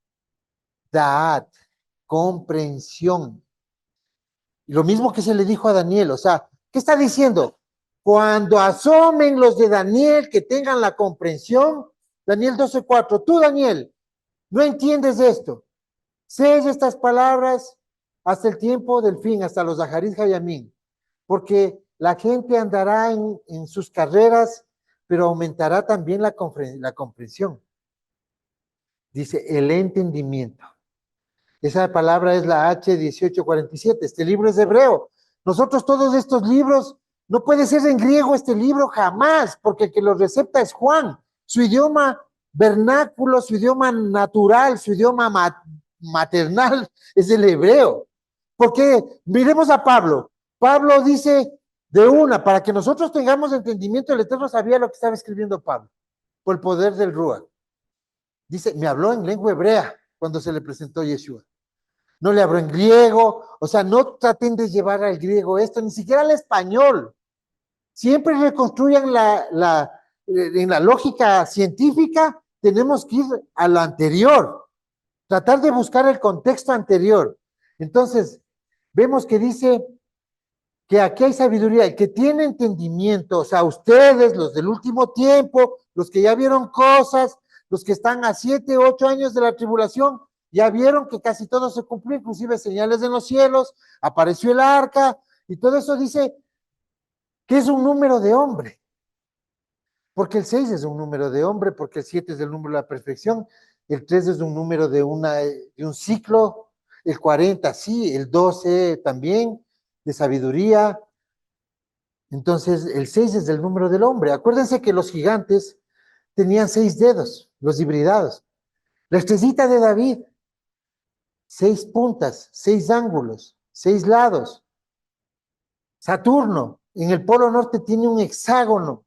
da'at, comprensión. Y lo mismo que se le dijo a Daniel, o sea, ¿qué está diciendo? Cuando asomen los de Daniel, que tengan la comprensión, Daniel 12:4, tú Daniel, no entiendes esto, sella estas palabras hasta el tiempo del fin, hasta los Zaharit Hayamín, porque la gente andará en sus carreras, pero aumentará también la comprensión. Dice, el entendimiento. Esa palabra es la H1847. Este libro es hebreo. Nosotros todos estos libros, no puede ser en griego este libro jamás, porque el que lo recepta es Juan. Su idioma vernáculo, su idioma natural, su idioma maternal es el hebreo. Porque miremos a Pablo. Pablo dice de una, para que nosotros tengamos entendimiento, el Eterno sabía lo que estaba escribiendo Pablo, por el poder del Ruach. Dice, me habló en lengua hebrea cuando se le presentó Yeshua. No le habló en griego, o sea, no traten de llevar al griego esto, ni siquiera al español. Siempre reconstruyan en la lógica científica, tenemos que ir a lo anterior, tratar de buscar el contexto anterior. Entonces, vemos que dice que aquí hay sabiduría, el que tiene entendimiento, o sea, ustedes, los del último tiempo, los que ya vieron cosas, los que están a 7, 8 años de la tribulación, ya vieron que casi todo se cumplió, inclusive señales en los cielos, apareció el arca, y todo eso dice que es un número de hombre, porque el 6 es un número de hombre, porque el 7 es el número de la perfección, el 3 es un número de un ciclo, el 40 sí, el 12 también, de sabiduría. Entonces, el 6 es el número del hombre. Acuérdense que los gigantes tenían 6 dedos, los hibridados. La estrellita de David, 6 puntas, 6 ángulos, 6 lados. Saturno, en el polo norte tiene un hexágono.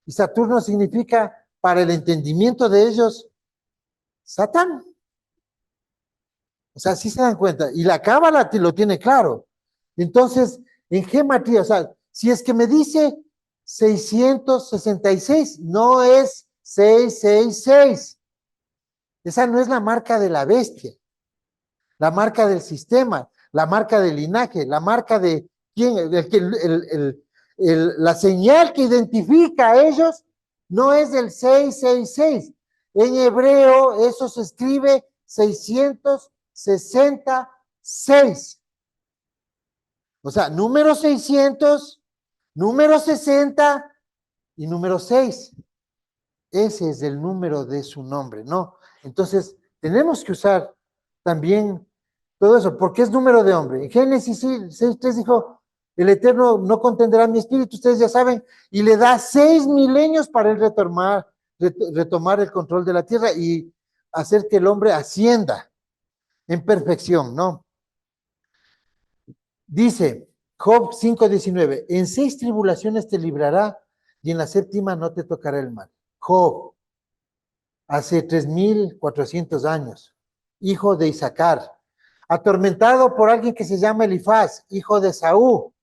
Y Saturno significa, para el entendimiento de ellos, Satán. O sea, sí se dan cuenta. Y la cábala lo tiene claro. Entonces, en gematría, o sea, si es que me dice 666, no es 666. Esa no es la marca de la bestia, la marca del sistema, la marca del linaje, la marca de quién, la señal que identifica a ellos no es el 666. En hebreo eso se escribe 666. O sea, número 600, número 60 y número 6. Ese es el número de su nombre, ¿no? Entonces, tenemos que usar también todo eso, porque es número de hombre. En Génesis 6:3 dijo, el Eterno no contenderá mi espíritu, ustedes ya saben, y le da 6 milenios para él retomar el control de la tierra y hacer que el hombre ascienda en perfección, ¿no? Dice Job 5:19, en 6 tribulaciones te librará y en la séptima no te tocará el mal. Job, hace 3400 años, hijo de Isaacar, atormentado por alguien que se llama Elifaz, hijo de Saúl.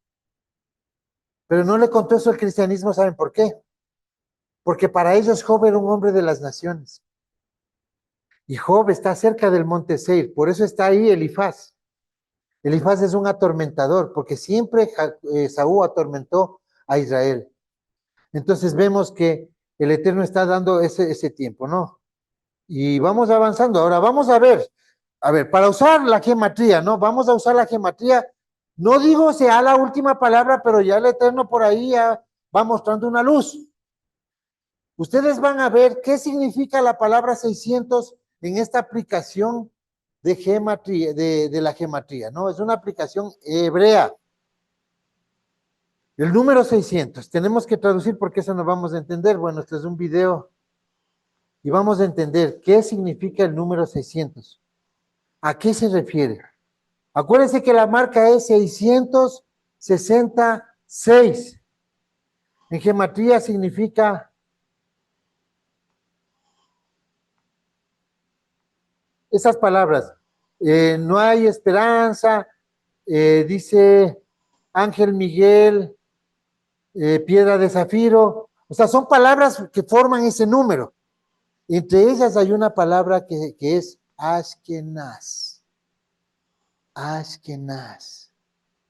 Pero no le contó eso al cristianismo, ¿saben por qué? Porque para ellos Job era un hombre de las naciones. Y Job está cerca del monte Seir, por eso está ahí Elifaz. Elifaz es un atormentador, porque siempre Saúl atormentó a Israel. Entonces vemos que el Eterno está dando ese tiempo, ¿no? Y vamos avanzando. Ahora vamos a ver, para usar la gematría, ¿no? Vamos a usar la gematría. No digo sea la última palabra, pero ya el Eterno por ahí ya va mostrando una luz. Ustedes van a ver qué significa la palabra 600 en esta aplicación de gematría, de la gematría, ¿no? Es una aplicación hebrea. El número 600, tenemos que traducir porque eso no vamos a entender. Bueno, este es un video y vamos a entender qué significa el número 600. ¿A qué se refiere? Acuérdense que la marca es 666. En gematría significa esas palabras. No hay esperanza, dice Ángel Miguel, piedra de zafiro. O sea, son palabras que forman ese número. Entre ellas hay una palabra que es Ashkenaz. Ashkenaz.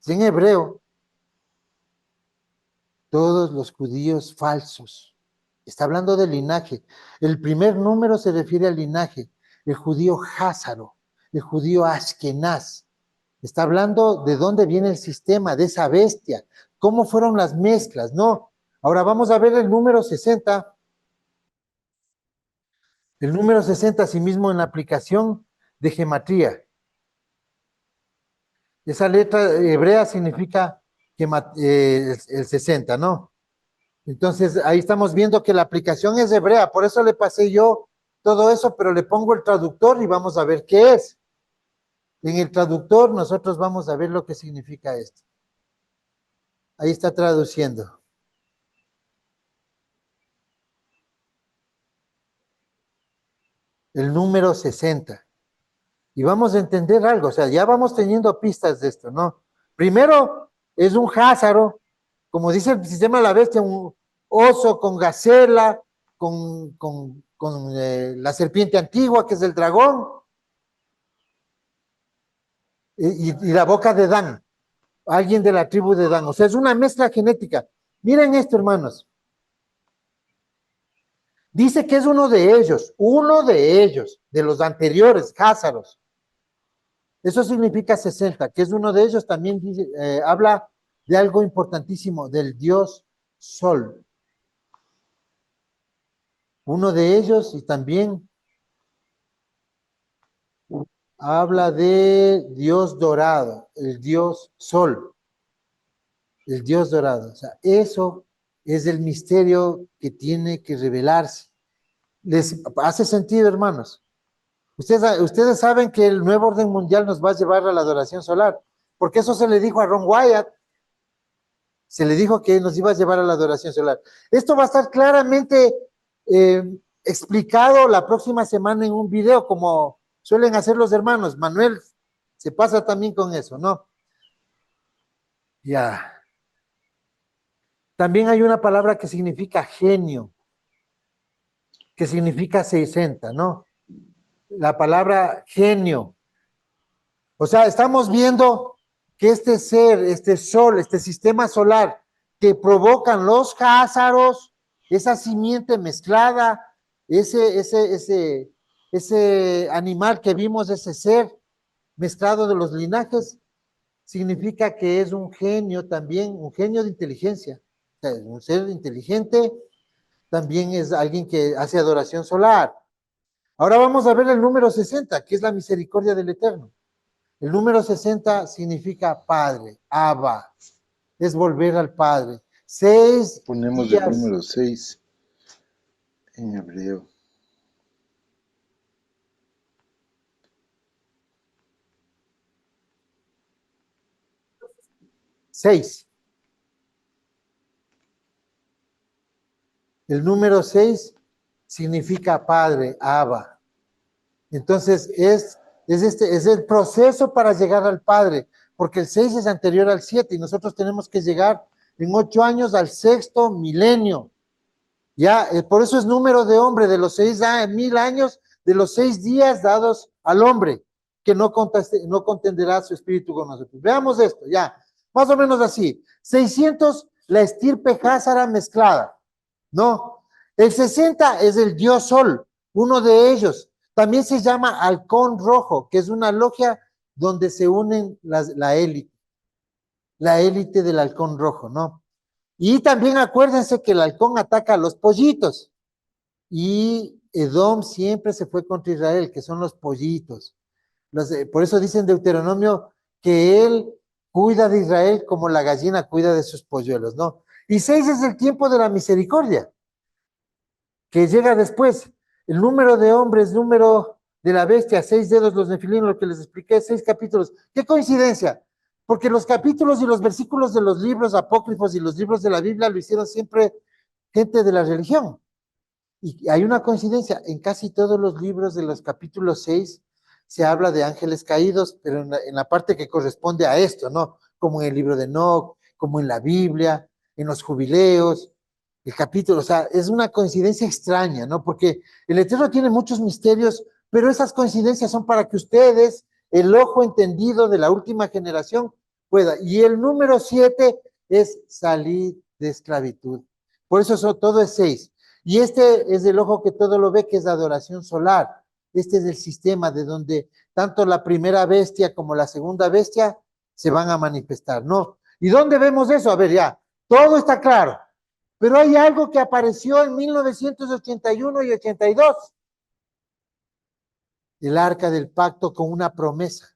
En hebreo, todos los judíos falsos. Está hablando del linaje. El primer número se refiere al linaje. El judío Házaro, el judío Ashkenaz. Está hablando de dónde viene el sistema, de esa bestia. ¿Cómo fueron las mezclas? No. Ahora vamos a ver el número 60. El número 60, asimismo, en la aplicación de gematría. Esa letra hebrea significa el 60, ¿no? Entonces, ahí estamos viendo que la aplicación es hebrea, por eso le pasé yo todo eso, pero le pongo el traductor y vamos a ver qué es. En el traductor nosotros vamos a ver lo que significa esto. Ahí está traduciendo. El número 60. Y vamos a entender algo, o sea, ya vamos teniendo pistas de esto, ¿no? Primero, es un Házaro, como dice el sistema de la bestia, un oso con gacela, con la serpiente antigua, que es el dragón, y la boca de Dan. alguien de la tribu de Dan. O sea, es una mezcla genética. Miren esto, hermanos. Dice que es uno de ellos, de los anteriores, Házaros. Eso significa 60, que es uno de ellos. También dice, habla de algo importantísimo, del dios Sol. Uno de ellos, y también habla de Dios dorado, el Dios Sol, el Dios dorado. O sea, eso es el misterio que tiene que revelarse. ¿Les hace sentido, hermanos? Ustedes saben que el nuevo orden mundial nos va a llevar a la adoración solar, porque eso se le dijo a Ron Wyatt, se le dijo que nos iba a llevar a la adoración solar. Esto va a estar claramente explicado la próxima semana en un video, como suelen hacer los hermanos. Manuel se pasa también con eso, ¿no? Ya. También hay una palabra que significa genio, que significa 60, ¿no? La palabra genio. O sea, estamos viendo que este ser, este sol, este sistema solar que provocan los Házaros, esa simiente mezclada, ese animal que vimos, ese ser mezclado de los linajes, significa que es un genio también, un genio de inteligencia. O sea, un ser inteligente también es alguien que hace adoración solar. Ahora vamos a ver el número 60, que es la misericordia del Eterno. El número 60 significa Padre, Abba, es volver al Padre. 6 Ponemos días. el número 6 en hebreo. Seis. El número 6 significa Padre, Abba. Entonces es el proceso para llegar al Padre, porque el 6 es anterior al 7 y nosotros tenemos que llegar en 8 años al 6º milenio. Ya, por eso es número de hombre, de los 6.000 años, de los 6 días dados al hombre, que no contenderá su espíritu con nosotros. Veamos esto, ya, más o menos así. 600, la estirpe Házara mezclada, ¿no? El 60 es el dios Sol, uno de ellos. También se llama Halcón Rojo, que es una logia donde se unen la élite del Halcón Rojo, ¿no? Y también acuérdense que el halcón ataca a los pollitos. Y Edom siempre se fue contra Israel, que son los pollitos. Por eso dicen Deuteronomio que él cuida de Israel como la gallina cuida de sus polluelos, ¿no? Y 6 es el tiempo de la misericordia, que llega después. El número de hombres, número de la bestia, 6 dedos, los nefilim, lo que les expliqué, 6 capítulos. ¡Qué coincidencia! Porque los capítulos y los versículos de los libros apócrifos y los libros de la Biblia lo hicieron siempre gente de la religión. Y hay una coincidencia, en casi todos los libros de los capítulos 6 se habla de ángeles caídos, pero en la parte que corresponde a esto, ¿no? Como en el libro de Enoc, como en la Biblia, en los jubileos, el capítulo, o sea, es una coincidencia extraña, ¿no? Porque el Eterno tiene muchos misterios, pero esas coincidencias son para que ustedes, el ojo entendido de la última generación, pueda. Y el número 7 es salir de esclavitud. Por eso todo es 6. Y este es el ojo que todo lo ve, que es la adoración solar. Este es el sistema de donde tanto la primera bestia como la segunda bestia se van a manifestar, ¿no? ¿Y dónde vemos eso? A ver, ya, todo está claro. Pero hay algo que apareció en 1981 y 82. El arca del pacto con una promesa.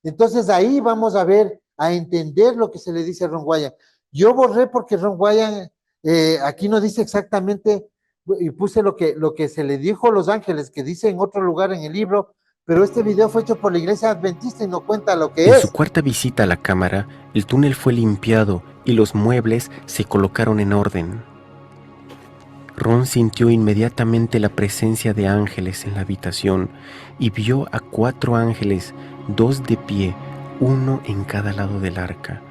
Entonces ahí vamos a ver, a entender lo que se le dice a Ron Wyatt. Yo borré porque Ron Wyatt aquí no dice exactamente, y puse lo que se le dijo a los ángeles, que dice en otro lugar en el libro, pero este video fue hecho por la iglesia adventista y no cuenta lo que es. En su cuarta visita a la cámara, el túnel fue limpiado y los muebles se colocaron en orden. Ron sintió inmediatamente la presencia de ángeles en la habitación y vio a 4 ángeles, 2 de pie, 1 en cada lado del arca.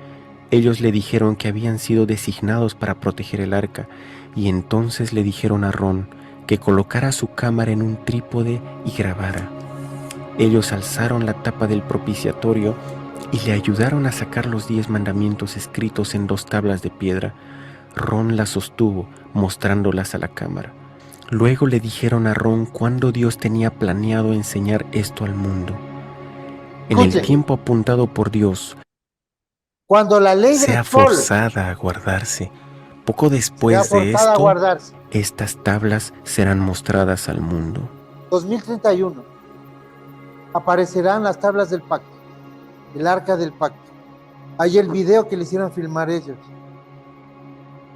Ellos le dijeron que habían sido designados para proteger el arca, y entonces le dijeron a Ron que colocara su cámara en un trípode y grabara. Ellos alzaron la tapa del propiciatorio y le ayudaron a sacar los 10 mandamientos escritos en 2 tablas de piedra. Ron las sostuvo, mostrándolas a la cámara. Luego le dijeron a Ron cuándo Dios tenía planeado enseñar esto al mundo. En el Escuchen. tiempo apuntado por Dios, Cuando la ley sea del sol forzada a guardarse. Poco sea después de forzada a esto, guardarse, estas tablas serán mostradas al mundo. 2031, aparecerán las tablas del pacto, el arca del pacto. Hay el video que le hicieron filmar ellos.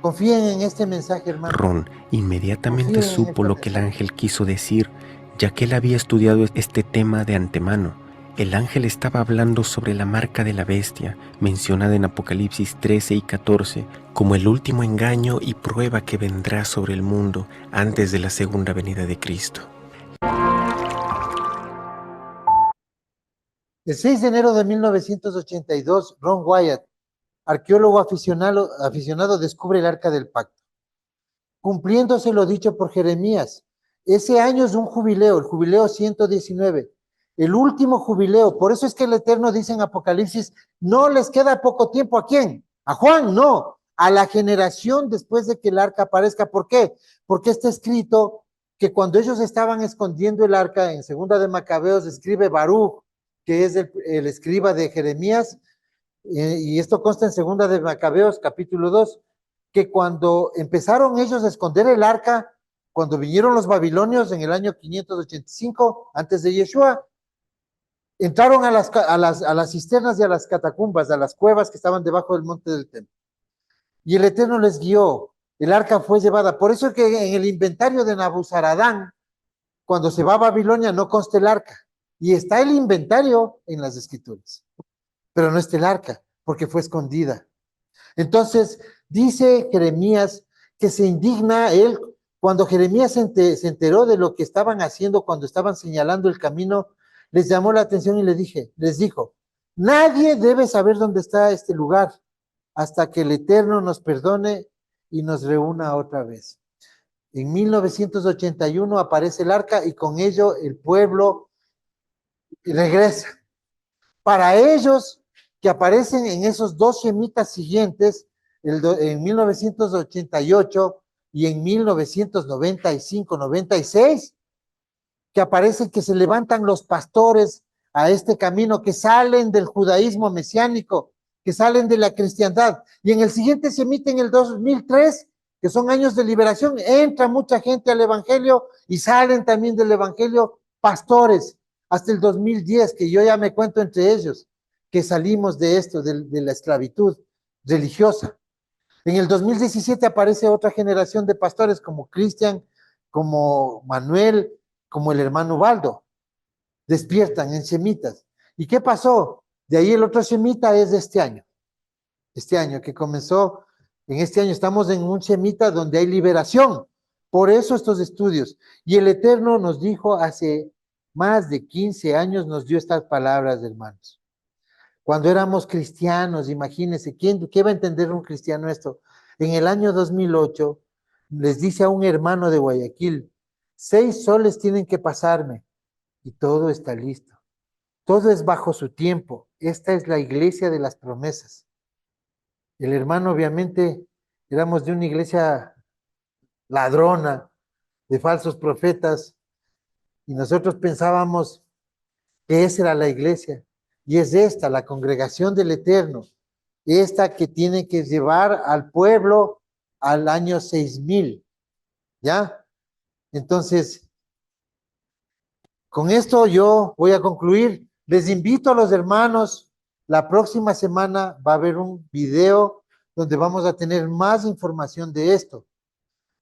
Confíen en este mensaje, hermano. Ron inmediatamente Confíen en supo este lo que el mensaje. ángel quiso decir, ya que él había estudiado este tema de antemano. El ángel estaba hablando sobre la marca de la bestia, mencionada en Apocalipsis 13 y 14, como el último engaño y prueba que vendrá sobre el mundo antes de la segunda venida de Cristo. El 6 de enero de 1982, Ron Wyatt, arqueólogo aficionado, descubre el arca del pacto, cumpliéndose lo dicho por Jeremías. Ese año es un jubileo, el jubileo 119, el último jubileo. Por eso es que el Eterno dice en Apocalipsis, no les queda poco tiempo. ¿A quién? A Juan, no, a la generación después de que el arca aparezca. ¿Por qué? Porque está escrito que cuando ellos estaban escondiendo el arca, en Segunda de Macabeos escribe Baruch, que es el escriba de Jeremías, y esto consta en Segunda de Macabeos, capítulo 2, que cuando empezaron ellos a esconder el arca, cuando vinieron los babilonios en el año 585, antes de Yeshua, entraron a las cisternas y a las catacumbas, a las cuevas que estaban debajo del monte del templo. Y el Eterno les guió, el arca fue llevada. Por eso es que en el inventario de Nabuzaradán, cuando se va a Babilonia, no consta el arca. Y está el inventario en las escrituras, pero no está el arca, porque fue escondida. Entonces, dice Jeremías que se indigna él cuando Jeremías se enteró de lo que estaban haciendo cuando estaban señalando el camino, les llamó la atención y les dijo, nadie debe saber dónde está este lugar hasta que el Eterno nos perdone y nos reúna otra vez. En 1981 aparece el arca y con ello el pueblo regresa. Para ellos que aparecen en esos 2 semitas siguientes, en 1988 y en 1995-96, que aparecen que se levantan los pastores a este camino, que salen del judaísmo mesiánico, que salen de la cristiandad, y en el siguiente semita, en el 2003, que son años de liberación, entra mucha gente al evangelio y salen también del evangelio pastores, hasta el 2010, que yo ya me cuento entre ellos, que salimos de esto, de la esclavitud religiosa. En el 2017 aparece otra generación de pastores como Cristian, como Manuel, como el hermano Ubaldo. Despiertan en semitas. ¿Y qué pasó? De ahí el otro semita es de este año que comenzó, en este año estamos en un semita donde hay liberación. Por eso estos estudios. Y el Eterno nos dijo hace más de 15 años, nos dio estas palabras, hermanos. Cuando éramos cristianos, imagínense, ¿qué va a entender un cristiano esto? En el año 2008, les dice a un hermano de Guayaquil, 6 soles tienen que pasarme y todo está listo. Todo es bajo su tiempo. Esta es la iglesia de las promesas. El hermano, obviamente, éramos de una iglesia ladrona, de falsos profetas, y nosotros pensábamos que esa era la iglesia. Y es esta, la congregación del Eterno, esta que tiene que llevar al pueblo al año 6000, ¿ya? Entonces, con esto yo voy a concluir. Les invito a los hermanos, la próxima semana va a haber un video donde vamos a tener más información de esto.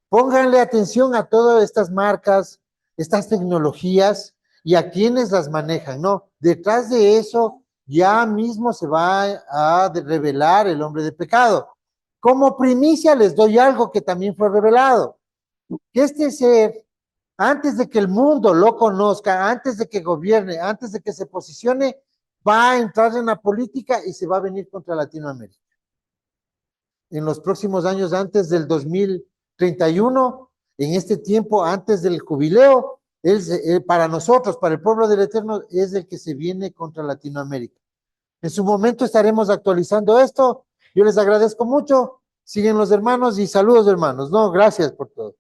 Pónganle atención a todas estas marcas, estas tecnologías y a quienes las manejan, ¿no? Detrás de eso ya mismo se va a revelar el hombre de pecado. Como primicia les doy algo que también fue revelado, que este ser, antes de que el mundo lo conozca, antes de que gobierne, antes de que se posicione, va a entrar en la política y se va a venir contra Latinoamérica. En los próximos años, antes del 2031, en este tiempo, antes del jubileo, para nosotros, para el pueblo del Eterno, es el que se viene contra Latinoamérica. En su momento estaremos actualizando esto. Yo les agradezco mucho. Siguen los hermanos y saludos, hermanos. No, gracias por todo.